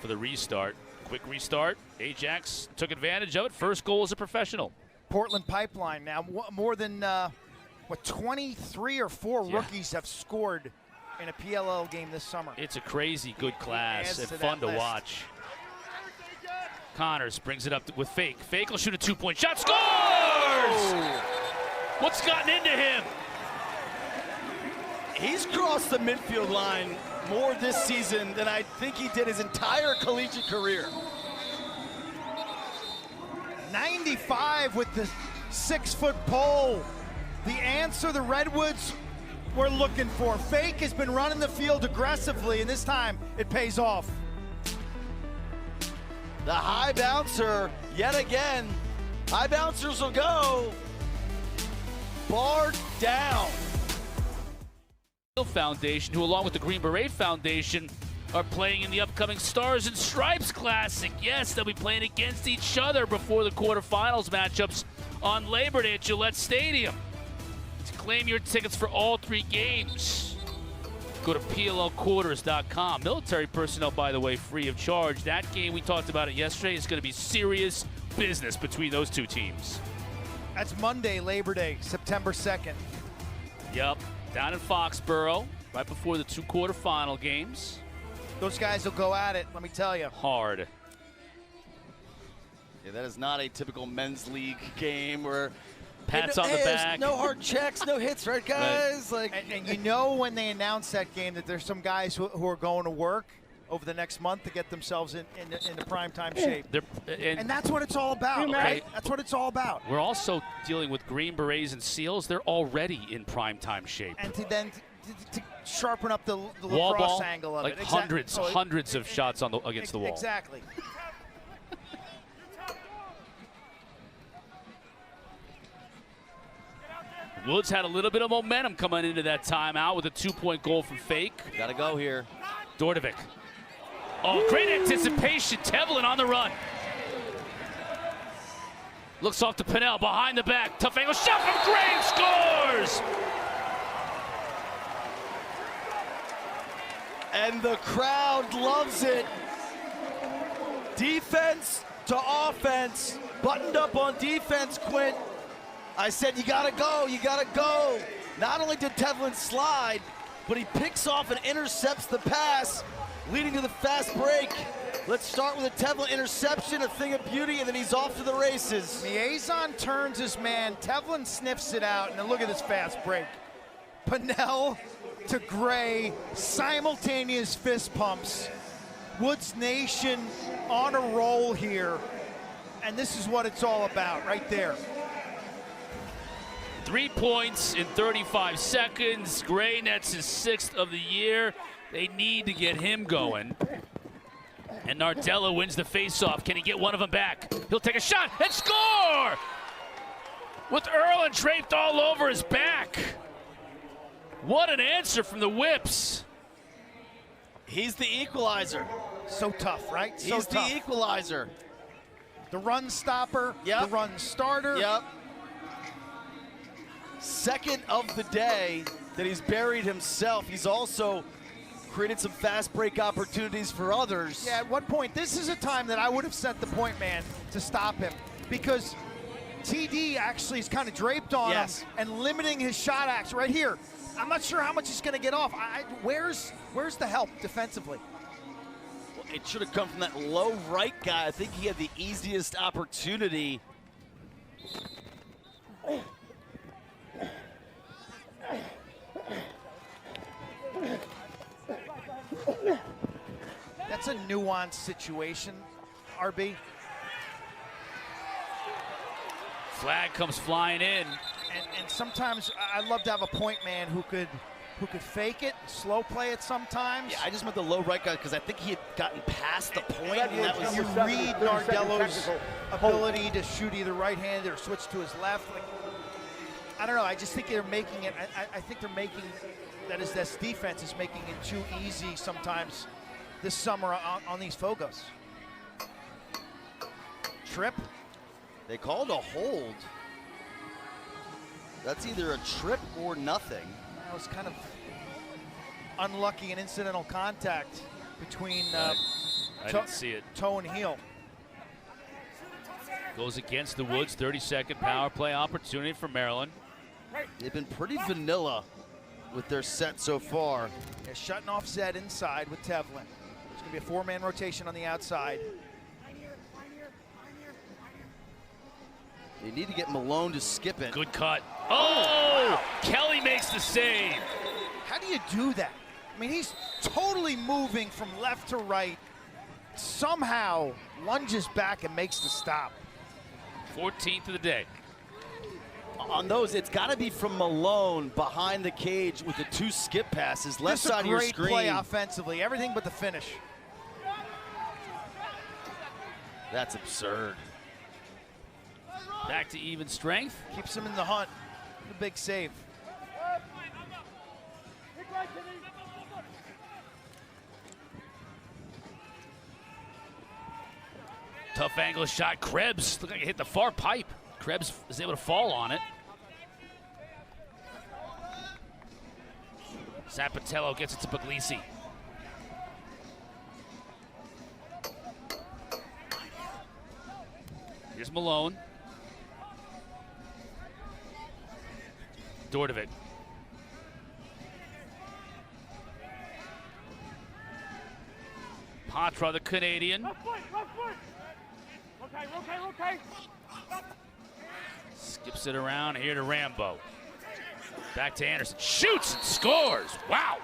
for the restart. Quick restart. Ajax took advantage of it. First goal as a professional. Portland Pipeline now more than 23 or 4 rookies have scored in a PLL game this summer. It's a crazy good class and to fun to that list. watch. Connors brings it up with Fake. Fake will shoot a 2-point shot. Scores! Oh. What's gotten into him? He's crossed the midfield line more this season than I think he did his entire collegiate career. 95 with the 6-foot pole. The answer the Redwoods were looking for. Fake has been running the field aggressively, and this time it pays off. The high bouncer, yet again. High bouncers will go. Barred down. Foundation, who along with the Green Beret Foundation are playing in the upcoming Stars and Stripes Classic. Yes, they'll be playing against each other before the quarterfinals matchups on Labor Day at Gillette Stadium. To claim your tickets for all 3 games, go to PLLquarters.com. Military personnel, by the way, free of charge. That game, we talked about it yesterday, is going to be serious business between those 2 teams. That's Monday, Labor Day, September 2nd. Yep. Down in Foxborough, right before the 2 quarterfinal games. Those guys will go at it, let me tell you. Hard. Yeah, that is not a typical men's league game where pats on the back. No hard checks, no hits, right, guys? Right. Like, and you know when they announce that game that there's some guys who are going to work over the next month to get themselves in the primetime shape. And that's what it's all about, right? That's what it's all about. We're also dealing with Green Berets and Seals. They're already in primetime shape. And to then to sharpen up the wall lacrosse ball, angle of like it. hundreds of shots on against the wall. Exactly. Woods had a little bit of momentum coming into that timeout with a 2-point goal from Fake. Gotta go here. Dordovic. Oh, great anticipation. Tevlin on the run. Looks off to Pinnell, behind the back. Tough angle shot from Grave, scores! And the crowd loves it. Defense to offense. Buttoned up on defense, Quint. I said, you gotta go, you gotta go. Not only did Tevlin slide, but he picks off and intercepts the pass, leading to the fast break. Let's start with a Tevlin interception, a thing of beauty, and then he's off to the races. Miazon turns his man, Tevlin sniffs it out, and then look at this fast break. Pinnell to Gray, simultaneous fist pumps. Woods Nation on a roll here, and this is what it's all about right there. 3 points in 35 seconds. Gray nets his 6th of the year. They need to get him going. And Nardella wins the faceoff. Can he get one of them back? He'll take a shot and score! With Erlen draped all over his back. What an answer from the Whips. He's the equalizer. So tough, right? So He's tough. the equalizer. The run stopper, the run starter. Yep. Second of the day that he's buried himself. He's also created some fast break opportunities for others. Yeah, at one point, this is a time that I would have sent the point man to stop him, because TD actually is kind of draped on him and limiting his shot action right here. I'm not sure how much he's going to get off. Where's the help defensively? Well, it should have come from that low right guy. I think he had the easiest opportunity. That's a nuanced situation, RB. Flag comes flying in. And sometimes I'd love to have a point man who could fake it, slow play it sometimes. Yeah, I just meant the low right guy because I think he had gotten past the point. And that was you read Nardello's ability to shoot either right-handed or switch to his left. Like, I don't know. I just think they're making it. I think they're making that is this defense is making it too easy sometimes this summer on these Fogos. Trip. They called a hold. That's either a trip or nothing. That was kind of unlucky and incidental contact between I didn't see it. toe and heel. Goes against the Woods. 30-second power play opportunity for Maryland. They've been pretty vanilla with their set so far. They're shutting off Zed inside with Tevlin. It's going to be a four-man rotation on the outside. They need to get Malone to skip it. Good cut. Oh! Kelly makes the save. How do you do that? I mean, he's totally moving from left to right. Somehow lunges back and makes the stop. 14th of the day. On those, it's got to be from Malone behind the cage with the two skip passes, left side of your screen. Great play offensively, everything but the finish. That's absurd. Back to even strength. Keeps him in the hunt. The big save. Tough angle shot. Krebs looked like it hit the far pipe. Krebs is able to fall on it. Zapatello gets it to Puglisi. Here's Malone. Dordovic. Patra, the Canadian. Okay. Skips it around here to Rambo. Back to Anderson. Shoots and scores. Wow.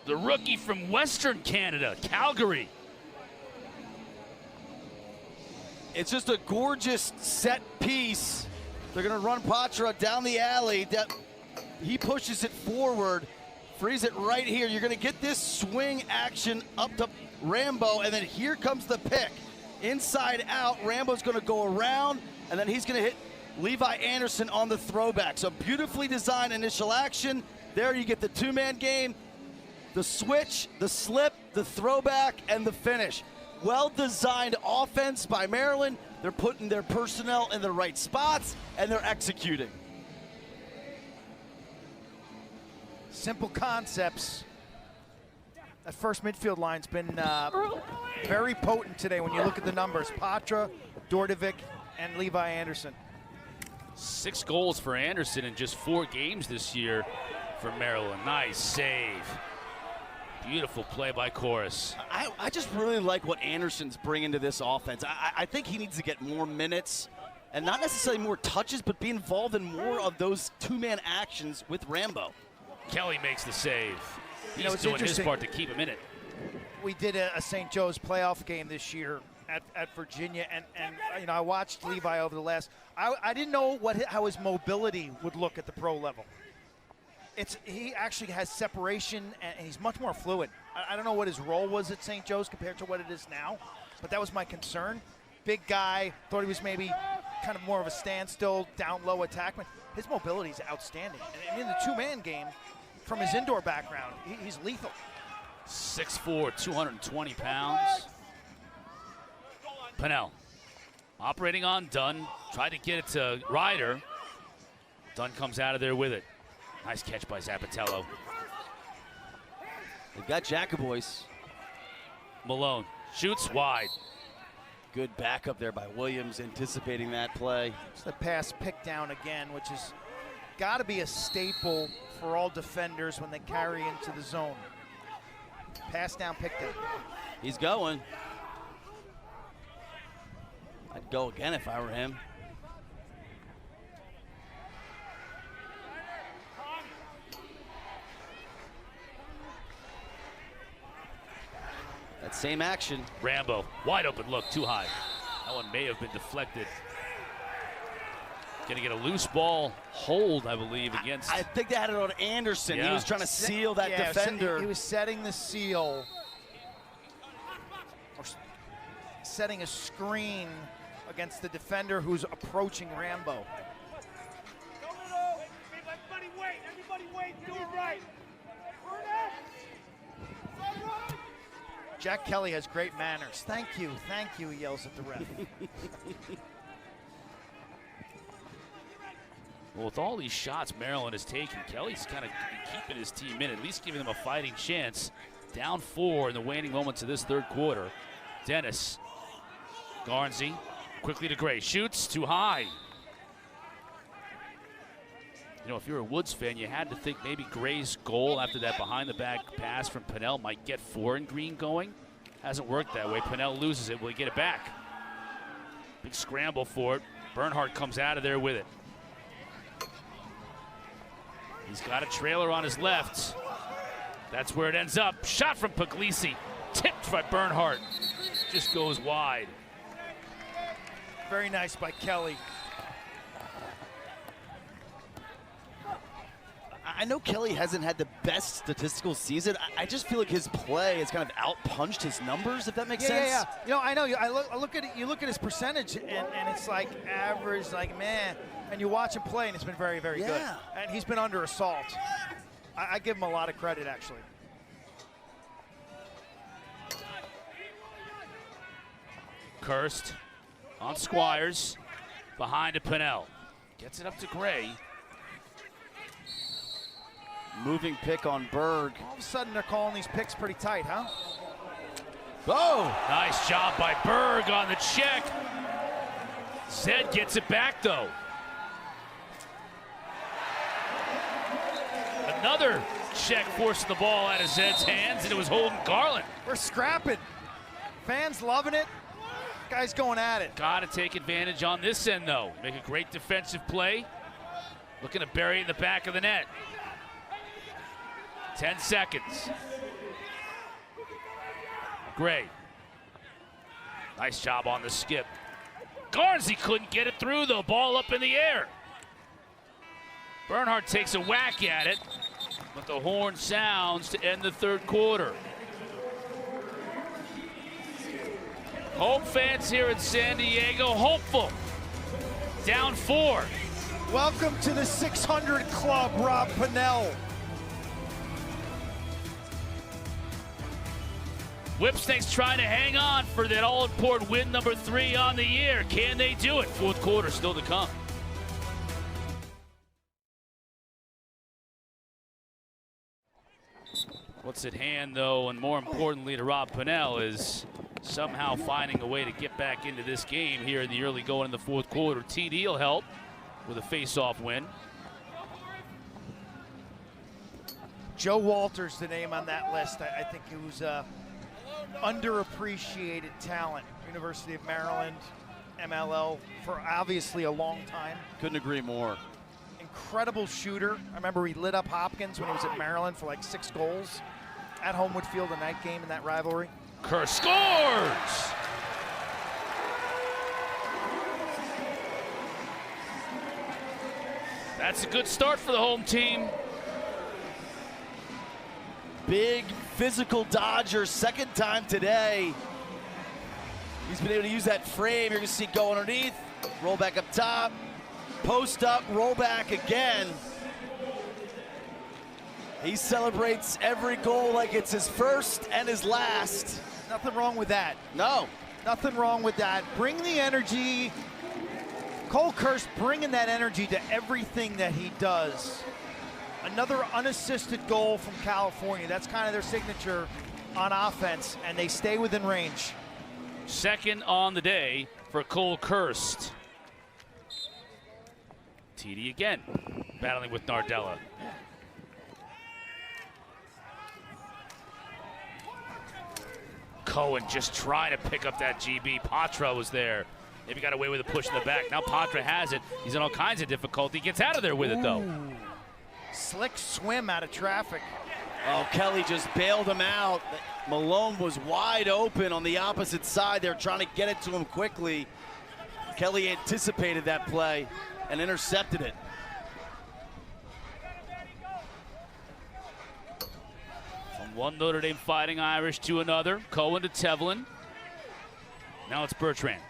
The rookie from Western Canada, Calgary. It's just a gorgeous set piece. They're going to run Patra down the alley. He pushes it forward, frees it right here. You're going to get this swing action up to Rambo, and then here comes the pick. Inside out, Rambo's going to go around, and then he's going to hit Levi Anderson on the throwback. So beautifully designed initial action. There you get the two-man game, the switch, the slip, the throwback, and the finish. Well-designed offense by Maryland. They're putting their personnel in the right spots, and they're executing. Simple concepts. That first midfield line's been very potent today when you look at the numbers. Patra, Dordovic, and Levi Anderson. 6 goals for Anderson in just 4 games this year for Maryland. Nice save. Beautiful play by Chorus. I just really like what Anderson's bringing to this offense. I think he needs to get more minutes and not necessarily more touches, but be involved in more of those two-man actions with Rambo. Kelly makes the save. He's it's doing his interesting. part to keep him in it. We did a St. Joe's playoff game this year at Virginia, and you know, I watched Levi over the last. I didn't know how his mobility would look at the pro level. He actually has separation, and he's much more fluid. I don't know what his role was at St. Joe's compared to what it is now, but that was my concern. Big guy, thought he was maybe kind of more of a standstill, down low attackman. His mobility is outstanding. And in the two-man game, from his indoor background, he's lethal. 6'4", 220 pounds. Pennell operating on Dunn. Tried to get it to Ryder. Dunn comes out of there with it. Nice catch by Zapatello. They've got Jacoboys. Malone shoots wide. Good backup there by Williams, anticipating that play. It's the pass pick down again, which has got to be a staple for all defenders when they carry into the zone. Pass down, pick down. He's going. I'd go again if I were him. That same action. Rambo, wide open look, too high. That one may have been deflected. Gonna get a loose ball hold, I believe, against. I think they had it on Anderson. Yeah. He was trying to seal that defender. He was setting the seal, or setting a screen against the defender who's approaching Rambo. Everybody wait, do it right. Jack Kelly has great manners. Thank you, he yells at the ref. Well, with all these shots Maryland has taken, Kelly's kind of keeping his team in, at least giving them a fighting chance. Down 4 in the waning moments of this third quarter. Dennis, Garnsey, quickly to Gray, shoots too high. You know, if you're a Woods fan, you had to think maybe Gray's goal after that behind-the-back pass from Pinnell might get 4 and Green going. Hasn't worked that way. Pinnell loses it. Will he get it back? Big scramble for it. Bernhardt comes out of there with it. He's got a trailer on his left. That's where it ends up. Shot from Puglisi. Tipped by Bernhardt. Just goes wide. Very nice by Kelly. I know Kelly hasn't had the best statistical season. I just feel like his play has kind of outpunched his numbers, if that makes sense. Yeah. You know, I know. I look at it. You look at his percentage, and it's like average, like man. And you watch him play, and it's been very, very good. And he's been under assault. I give him a lot of credit, actually. Kirst on Squires, behind to Pinnell. Gets it up to Gray. Moving pick on Berg. All of a sudden, they're calling these picks pretty tight, huh? Oh! Nice job by Berg on the check. Zed gets it back, though. Another check forcing the ball out of Zed's hands, and it was Holden Garland. We're scrapping. Fans loving it. Guy's going at it. Got to take advantage on this end, though. Make a great defensive play. Looking to bury it in the back of the net. 10 seconds. Gray. Nice job on the skip. Garnsey couldn't get it through, though. Ball up in the air. Bernhardt takes a whack at it, but the horn sounds to end the third quarter. Home fans here in San Diego hopeful. Down 4. Welcome to the 600 Club, Rob Pinnell. Whipsnakes trying to hang on for that all-important win number 3 on the year. Can they do it? Fourth quarter still to come. What's at hand, though, and more importantly to Rob Pinnell, is somehow finding a way to get back into this game here in the early going in the fourth quarter. TD will help with a face-off win. Joe Walters, the name on that list. I think he was underappreciated talent. University of Maryland, MLL for obviously a long time. Couldn't agree more. Incredible shooter. I remember he lit up Hopkins when he was at Maryland for like 6 goals at Homewood Field, a night game in that rivalry. Kerr scores! That's a good start for the home team. Big physical Dodger, second time today. He's been able to use that frame. You're gonna see go underneath, roll back up top, post up, roll back again. He celebrates every goal like it's his first and his last. Nothing wrong with that. No. Nothing wrong with that. Bring the energy. Cole Kirst bringing that energy to everything that he does. Another unassisted goal from California. That's kind of their signature on offense, and they stay within range. Second on the day for Cole Kirst. TD again, battling with Nardella. Cohen just trying to pick up that GB. Patra was there. Maybe got away with a push in the back. Now Patra has it. He's in all kinds of difficulty. Gets out of there with it, though. Slick swim out of traffic. Oh, Kelly just bailed him out. Malone was wide open on the opposite side. They're trying to get it to him quickly. Kelly anticipated that play and intercepted it. From one Notre Dame Fighting Irish to another. Cohen to Tevlin. Now it's Bertrand.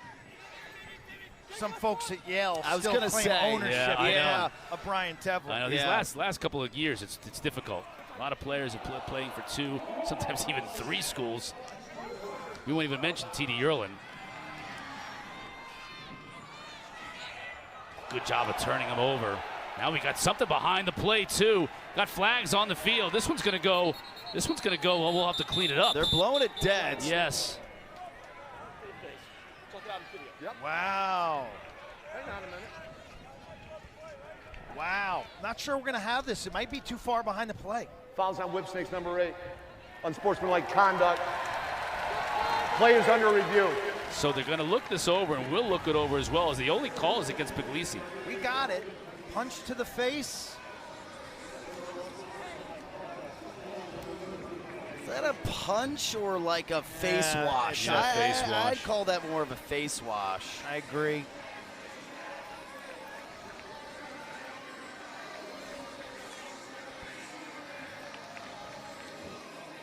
Some folks at Yale I was still gonna claim say, ownership yeah, of Brian Tevlin. I know these last couple of years, it's difficult. A lot of players are playing for 2, sometimes even 3 schools. We won't even mention T.D. Yerlin. Good job of turning him over. Now we got something behind the play too. Got flags on the field. This one's gonna go. Well, we'll have to clean it up. They're blowing it dead. Yes. Wow. Wow. Not sure we're going to have this. It might be too far behind the play. Fouls on Whipsnakes number 8. Unsportsmanlike conduct. Players under review. So they're going to look this over, and we'll look it over as well, as the only call is against Puglisi. We got it. Punch to the face. Is that a punch or like a face wash? Yeah, face wash. I'd call that more of a face wash. I agree.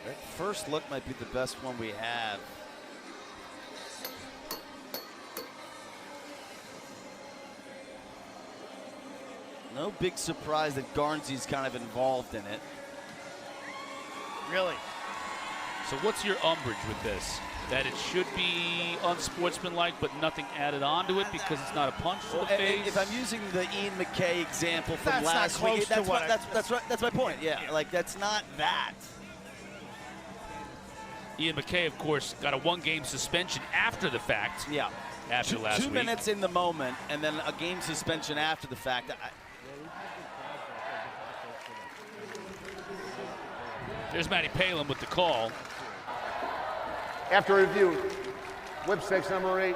That first look might be the best one we have. No big surprise that Garnsey's kind of involved in it. Really? So what's your umbrage with this? That it should be unsportsmanlike, but nothing added on to it because it's not a punch to the face? If I'm using the Ian McKay example from That's not last close week, to that's, what what, that's right. That's my point. Yeah, like that's not that. Ian McKay, of course, got a one-game suspension after the fact. Yeah. After last week. 2 minutes in the moment, and then a game suspension after the fact. There's Matty Palin with the call. After review, Whipsnakes number 8.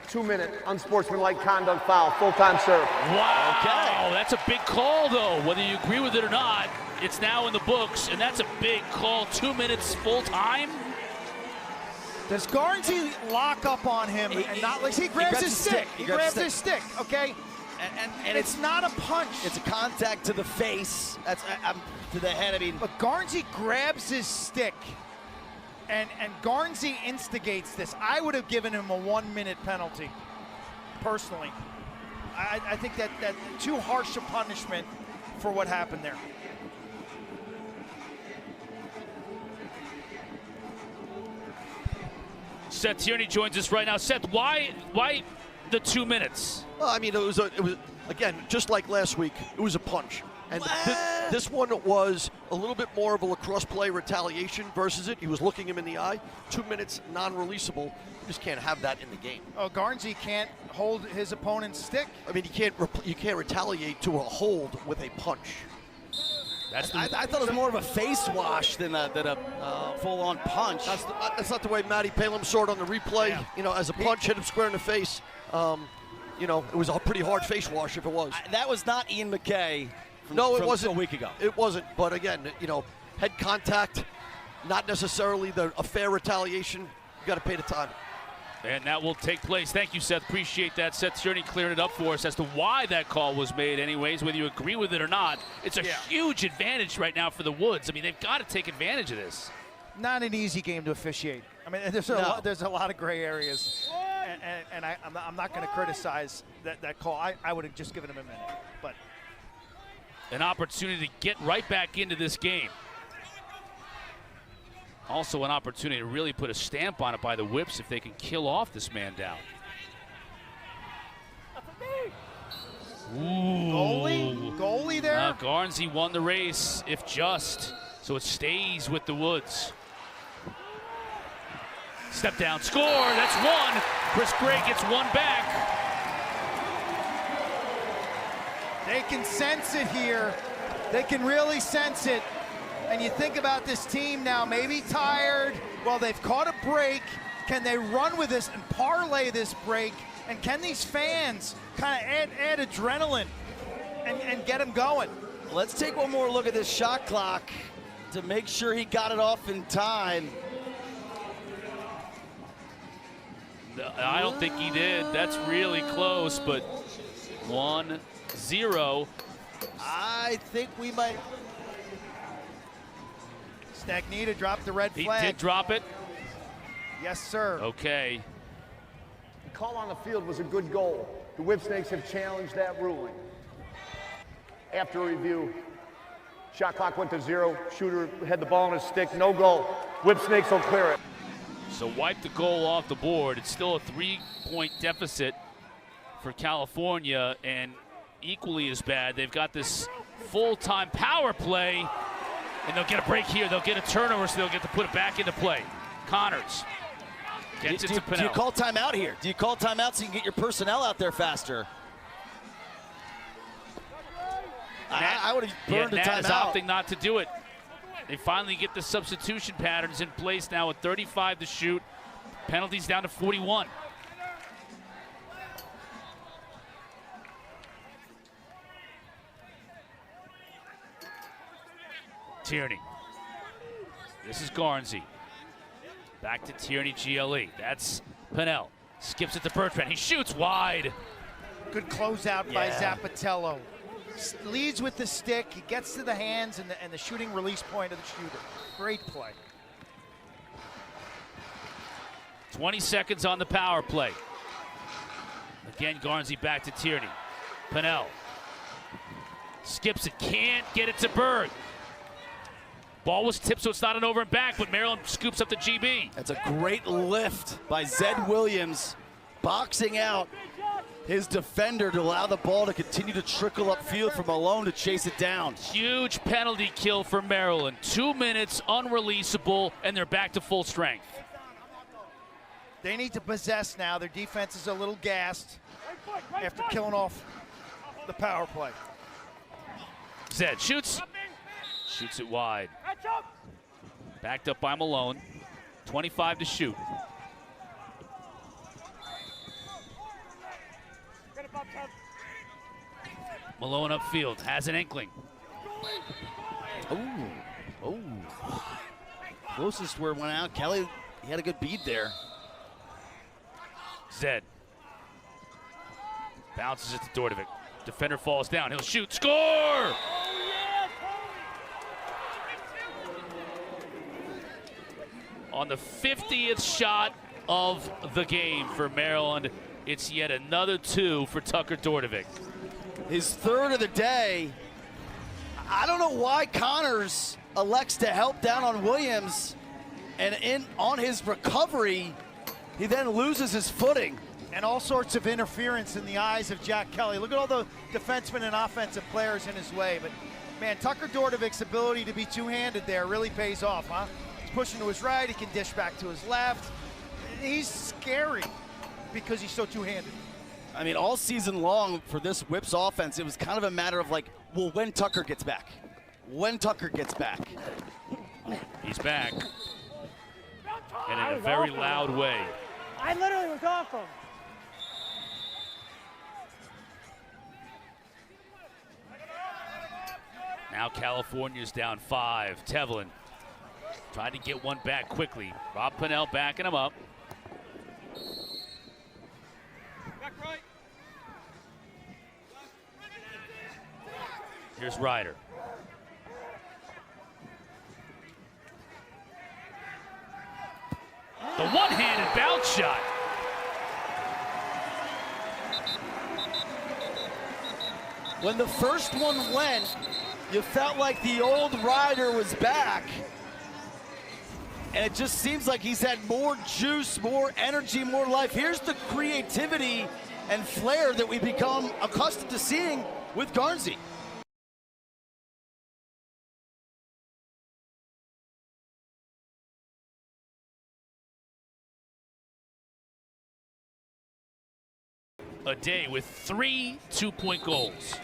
2-minute unsportsmanlike conduct foul. Full-time serve. Wow. Okay. That's a big call, though. Whether you agree with it or not, it's now in the books, and that's a big call. 2 minutes full time. Does Garnsey lock up on him and not like he grabs his stick? He grabs his stick, okay? And it's not a punch. It's a contact to the face. That's to the head. I mean, but Garnsey grabs his stick, and Garnsey instigates this. I would have given him a 1-minute penalty, personally. I think that too harsh a punishment for what happened there. Seth Tierney joins us right now. Seth, why the 2 minutes? Well, I mean, it was again, just like last week, it was a punch. And this one was a little bit more of a lacrosse play retaliation versus it. He was looking him in the eye. 2 minutes, non-releasable. You just can't have that in the game. Oh, Garnsey can't hold his opponent's stick. I mean, you can't retaliate to a hold with a punch. I thought it was more of a face wash than a full-on punch. That's not the way Matty Palin saw it on the replay. Yeah. You know, as a punch hit him square in the face. You know, it was a pretty hard face wash if it was. That was not Ian McKay. No, it wasn't. A week ago. It wasn't. But again, you know, head contact, not necessarily a fair retaliation. You got to pay the time. And that will take place. Thank you, Seth. Appreciate that. Seth Tierney cleared it up for us as to why that call was made anyways, whether you agree with it or not. It's a huge advantage right now for the Woods. I mean, they've got to take advantage of this. Not an easy game to officiate. I mean, there's a lot of gray areas. And I'm not going to criticize that call. I would have just given him a minute. But an opportunity to get right back into this game. Also an opportunity to really put a stamp on it by the Whips if they can kill off this man down. Ooh. Goalie there. Garnsey won the race, if just. So it stays with the Woods. Step down, score, that's one. Chris Gray gets one back. They can sense it here. They can really sense it. And you think about this team now, maybe tired. Well, they've caught a break. Can they run with this and parlay this break? And can these fans kind of add adrenaline and get them going? Let's take one more look at this shot clock to make sure he got it off in time. I don't think he did. That's really close, but 1-0. I think we might. Stagnita dropped the red flag. He did drop it? Yes, sir. Okay. The call on the field was a good goal. The Whipsnakes have challenged that ruling. After review, shot clock went to 0. Shooter had the ball in his stick. No goal. Whipsnakes will clear it. So wipe the goal off the board. It's still a 3-point deficit for California, and equally as bad, they've got this full-time power play, and they'll get a break here. They'll get a turnover, so they'll get to put it back into play. Connors gets it to Pinnell. Do you call timeout here? Do you call timeout so you can get your personnel out there faster? I would have burned a Nat is timeout. opting not to do it. They finally get the substitution patterns in place now with 35 to shoot. Penalties down to 41. Tierney. This is Garnsey. Back to Tierney, GLE. That's Pinnell. Skips it to Bertrand. He shoots wide. Good closeout by Zappatello. Leads with the stick. He gets to the hands and the shooting release point of the shooter. Great play. 20 seconds on the power play. Again, Garnsey back to Tierney. Pinnell. Skips it. Can't get it to Berg. Ball was tipped, so it's not an over and back, but Maryland scoops up the GB. That's a great lift by Zed Williams, boxing out his defender to allow the ball to continue to trickle upfield for Malone to chase it down. Huge penalty kill for Maryland. 2 minutes, unreleasable, and they're back to full strength. They need to possess now. Their defense is a little gassed after killing off the power play. Zed shoots. Shoots it wide. Backed up by Malone. 25 to shoot. Malone upfield, has an inkling. Oh. Closest where it went out. Kelly, he had a good bead there. Zed. Bounces it to Dordovic. Defender falls down. He'll shoot. Score! On the 50th shot of the game for Maryland, it's yet another 2 for Tucker Dordovic. His third of the day. I don't know why Connors elects to help down on Williams, and on his recovery, he then loses his footing. And all sorts of interference in the eyes of Jack Kelly. Look at all the defensemen and offensive players in his way. But, man, Tucker Dordovic's ability to be two-handed there really pays off, huh? He's pushing to his right. He can dish back to his left. He's scary because he's so two-handed. I mean, all season long for this Whips offense, it was kind of a matter of like, well, when Tucker gets back. When Tucker gets back. He's back. And in a very loud way. I literally was off him. Now California's down 5. Tevlin trying to get one back quickly. Rob Pinnell backing him up. Back right. Here's Ryder. The one-handed bounce shot. When the first one went, you felt like the old Ryder was back. And it just seems like he's had more juice, more energy, more life. Here's the creativity and flair that we become accustomed to seeing with Garnsey. A day with 3 two-point goals.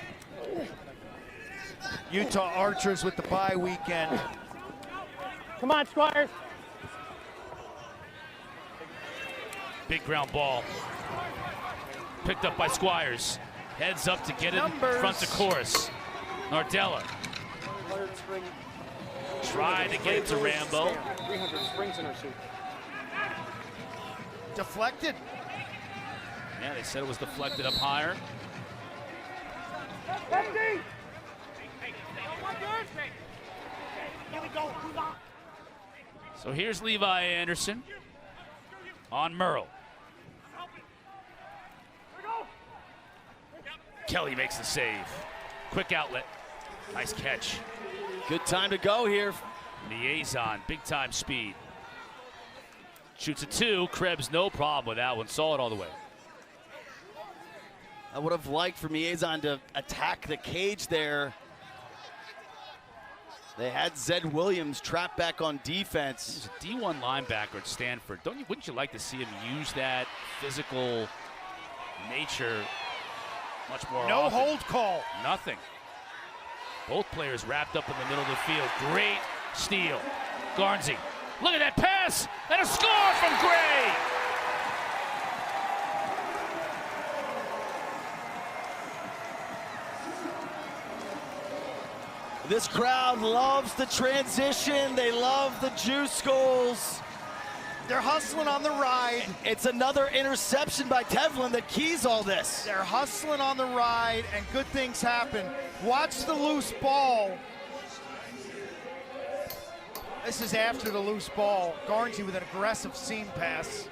Utah Archers with the bye weekend. Come on, Squires. Big ground ball. Picked up by Squires. Heads up to get it in front of Chorus. Nardella. Tried to get it to Rambo. 300 springs in her suit. Deflected. Yeah, they said it was deflected up higher. So here's Levi Anderson on Merle. Kelly makes the save. Quick outlet. Nice catch. Good time to go here. Liaison, big time speed. Shoots a 2. Krebs, no problem with that one. Saw it all the way. I would have liked for Miezon to attack the cage there. They had Zed Williams trapped back on defense. He's a D1 linebacker at Stanford. Wouldn't you like to see him use that physical nature much more No often? hold call. Nothing. Both players wrapped up in the middle of the field. Great steal. Garnsey. Look at that pass and a score from Gray. This crowd loves the transition. They love the juice goals. They're hustling on the ride. It's another interception by Tevlin that keys all this. They're hustling on the ride, and good things happen. Watch the loose ball. This is after the loose ball. Garnsey with an aggressive seam pass.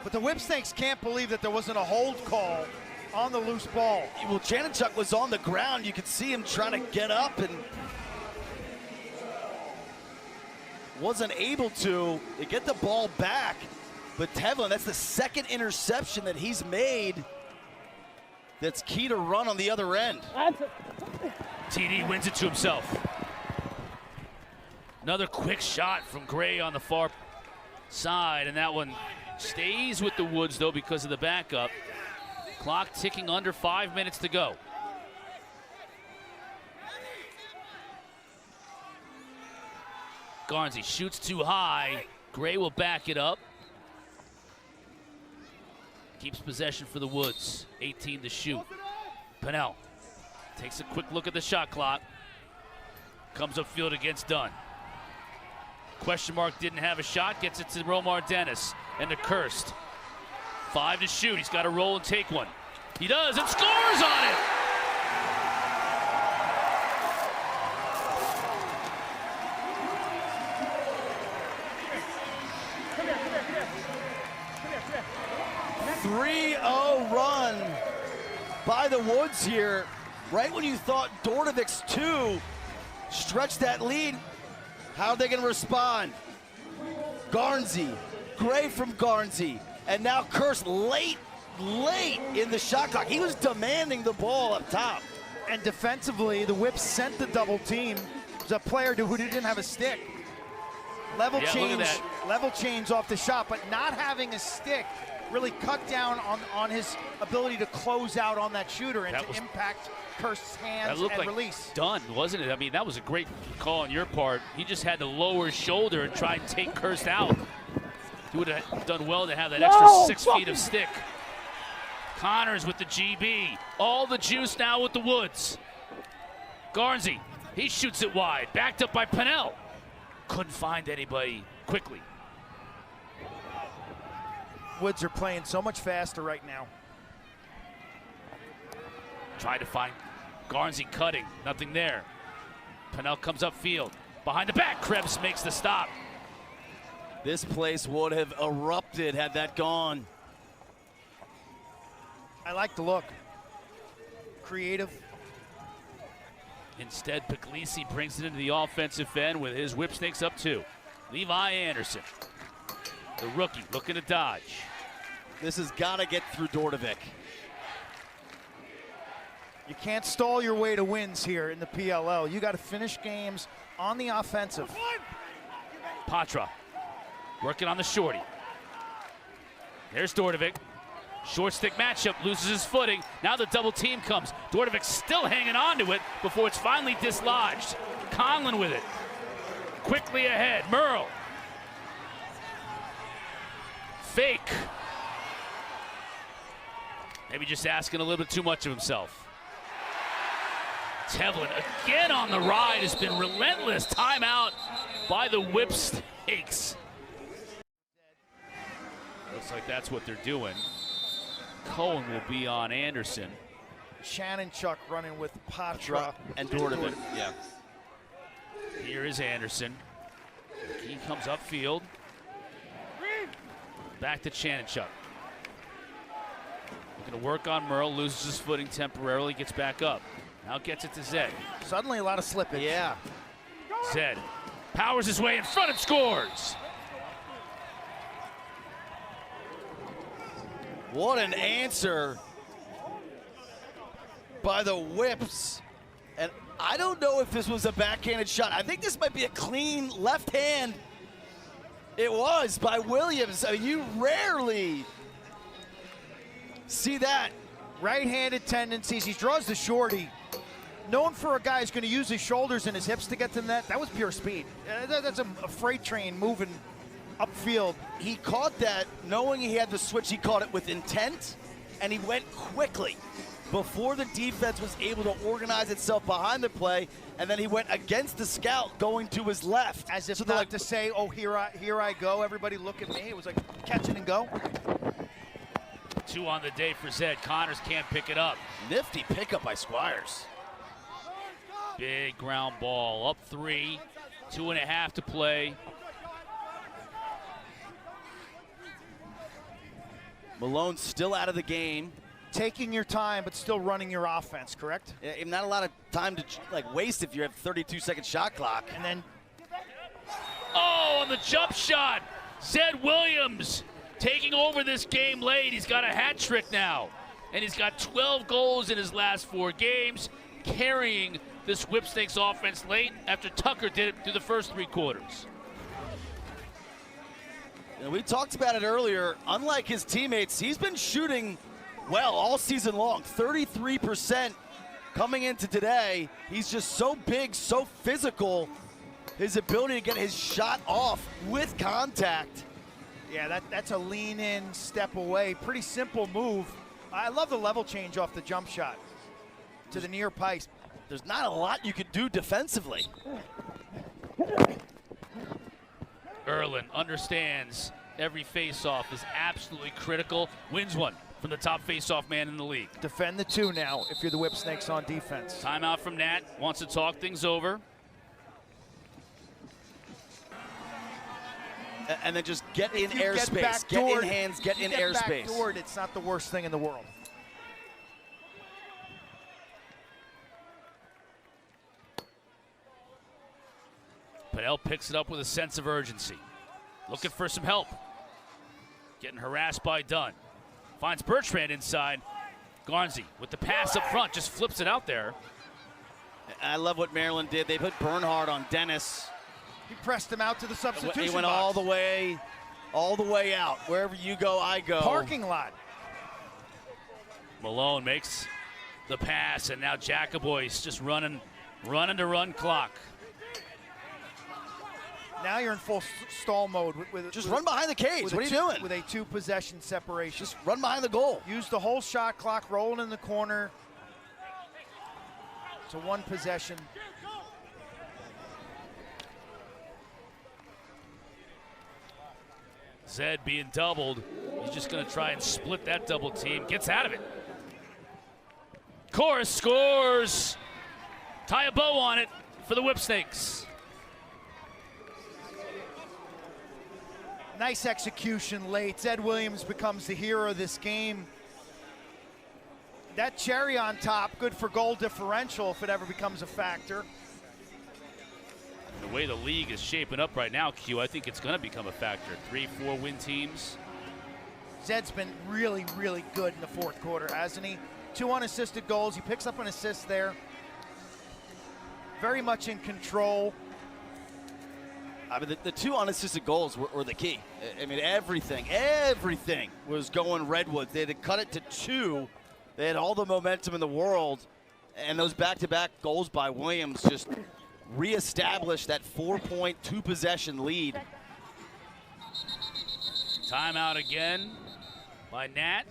But the Whipsnakes can't believe that there wasn't a hold call on the loose ball. Well, Chelios was on the ground. You could see him trying to get up and wasn't able to get the ball back. But Tevlin, that's the second interception that he's made that's key to run on the other end. TD wins it to himself. Another quick shot from Gray on the far side, and that one stays with the Woods, though, because of the backup. Clock ticking under 5 minutes to go. Garnsey shoots too high. Gray will back it up. Keeps possession for the Woods. 18 to shoot. Pennell takes a quick look at the shot clock. Comes upfield against Dunn. Question mark didn't have a shot. Gets it to Romar Dennis and to Kirst. 5 to shoot. He's got to roll and take one. He does and scores on it. A 3-0 run by the Woods here. Right when you thought Dordovik's 2 stretched that lead, how are they going to respond? Garnsey, Gray from Garnsey, and now Kirst late in the shot clock. He was demanding the ball up top. And defensively, the Whips sent the double team. It was a player who didn't have a stick. Level change off the shot, but not having a stick really cut down on his ability to close out on that shooter and to impact Kirst's hands and like release. Done, wasn't it? I mean, that was a great call on your part. He just had to lower his shoulder and try and take Kirst out. He would have done well to have that extra 6 feet of stick. Connors with the GB. All the juice now with the Woods. Garnsey, he shoots it wide. Backed up by Pennell. Couldn't find anybody quickly. Woods are playing so much faster right now. Tried to find Garnsey cutting. Nothing there. Pennell comes upfield. Behind the back, Krebs makes the stop. This place would have erupted had that gone. I like the look. Creative. Instead, Puglisi brings it into the offensive end with his Whipsnakes up 2. Levi Anderson, the rookie, looking to dodge. This has got to get through Dordovik. You can't stall your way to wins here in the PLL. You got to finish games on the offensive. Patra working on the shorty. There's Dordovik. Short stick matchup, loses his footing. Now the double team comes. Dordovik still hanging on to it before it's finally dislodged. Conlon with it. Quickly ahead, Merle. Fake. Maybe just asking a little bit too much of himself. Tevlin again on the ride, has been relentless. Timeout by the Whipsnakes. Looks like that's what they're doing. Cohen will be on Anderson. Shannon Chuck running with Patra and Dordovik. Yeah. Here is Anderson. He comes upfield. Back to Chanenchuk. Looking to work on Merle, loses his footing temporarily, gets back up. Now gets it to Zed. Suddenly a lot of slippage. Yeah. Zed Powers his way in front and scores. What an answer by the Whips. And I don't know if this was a backhanded shot. I think this might be a clean left hand. It was by Williams. I mean, you rarely see that. Right-handed tendencies. He draws the shorty. Known for a guy who's going to use his shoulders and his hips to get to the net. That was pure speed. That's a freight train moving upfield. He caught that knowing he had the switch. He caught it with intent, and he went quickly before the defense was able to organize itself behind the play, and then he went against the scout going to his left. As if not to say, oh, here I go, everybody look at me. It was like catch it and go. 2 on the day for Zed. Connors can't pick it up. Nifty pickup by Squires. Big ground ball, up 3, 2.5 to play. Malone still out of the game. Taking your time, but still running your offense, correct? Not a lot of time to waste if you have 32-second shot clock. And then, oh, on the jump shot, Zed Williams taking over this game late. He's got a hat trick now, and he's got 12 goals in his last 4 games, carrying this Whipsnakes offense late after Tucker did it through the first 3 quarters. And we talked about it earlier. Unlike his teammates, he's been shooting well all season long. 33% coming into today. He's just so big, so physical. His ability to get his shot off with contact. yeah, that's a lean in, step away. Pretty simple move. I love the level change off the jump shot to the near pipe. There's not a lot you could do defensively. Erlin understands every face-off is absolutely critical. Wins one from the top face-off man in the league. Defend the 2 now if you're the Whipsnakes on defense. Timeout from Nat. Wants to talk things over. And then just get in airspace. Get in hands, get in airspace. Backdoored, it's not the worst thing in the world. Pinnell picks it up with a sense of urgency. Looking for some help. Getting harassed by Dunn. Finds Bertrand inside. Garnsey with the pass up front, just flips it out there. I love what Maryland did. They put Bernhard on Dennis. He pressed him out to the substitution He went box. all the way out. Wherever you go, I go. Parking lot. Malone makes the pass, and now Jacoboy's just running to run clock. Now you're in full stall mode. Just run behind the cage. What are you doing? With a 2-possession separation. Just run behind the goal. Use the whole shot clock, rolling in the corner. It's a 1 possession. Zed being doubled. He's just going to try and split that double team. Gets out of it. Chorus scores. Tie a bow on it for the Whipsnakes. Nice execution late. Zed Williams becomes the hero of this game. That cherry on top, good for goal differential if it ever becomes a factor. The way the league is shaping up right now, Q, I think it's going to become a factor. 3-4 win teams. Zed's been really, really good in the 4th quarter, hasn't he? 2 unassisted goals. He picks up an assist there. Very much in control. I mean, the 2 unassisted goals were the key. I mean, everything was going Redwoods. They had to cut it to 2. They had all the momentum in the world. And those back-to-back goals by Williams just reestablished that 4-point, 2-possession lead. Timeout again by Nat.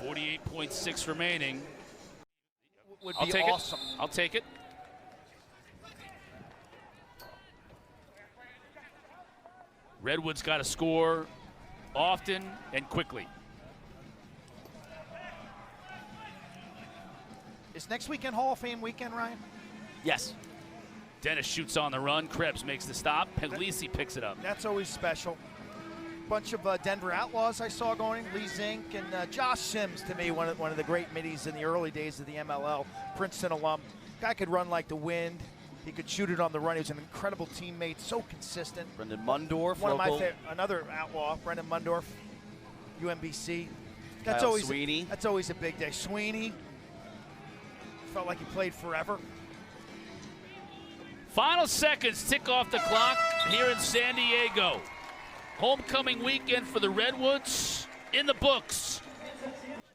48.6 remaining. Would I'll be take awesome. it. I'll take it. Redwoods got to score often and quickly. Is next weekend Hall of Fame weekend, Ryan? Yes. Dennis shoots on the run. Krebs makes the stop. Puglisi picks it up. That's always special. Bunch of Denver Outlaws I saw going. Lee Zink and Josh Sims, to me, one of the great middies in the early days of the MLL. Princeton alum. Guy could run like the wind. he could shoot it on the run. He was an incredible teammate, so consistent. Brendan Mundorf, One of my local. another outlaw, Brendan Mundorf, UMBC. Kyle Sweeney. That's always a big day. Sweeney felt like he played forever. Final seconds tick off the clock here in San Diego. Homecoming weekend for the Redwoods in the books.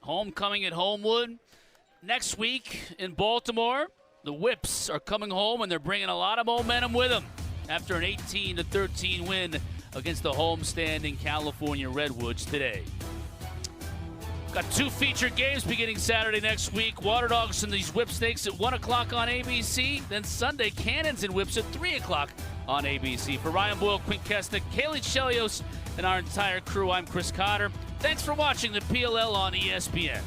Homecoming at Homewood. Next week in Baltimore, the Whips are coming home, and they're bringing a lot of momentum with them after an 18-13 win against the homestanding California Redwoods today. Got 2 featured games beginning Saturday next week. Water Dogs and these Whipsnakes at 1 o'clock on ABC. Then Sunday, Cannons and Whips at 3 o'clock on ABC. For Ryan Boyle, Quint, Kessenich, Caley, Chelios, and our entire crew, I'm Chris Cotter. Thanks for watching the PLL on ESPN.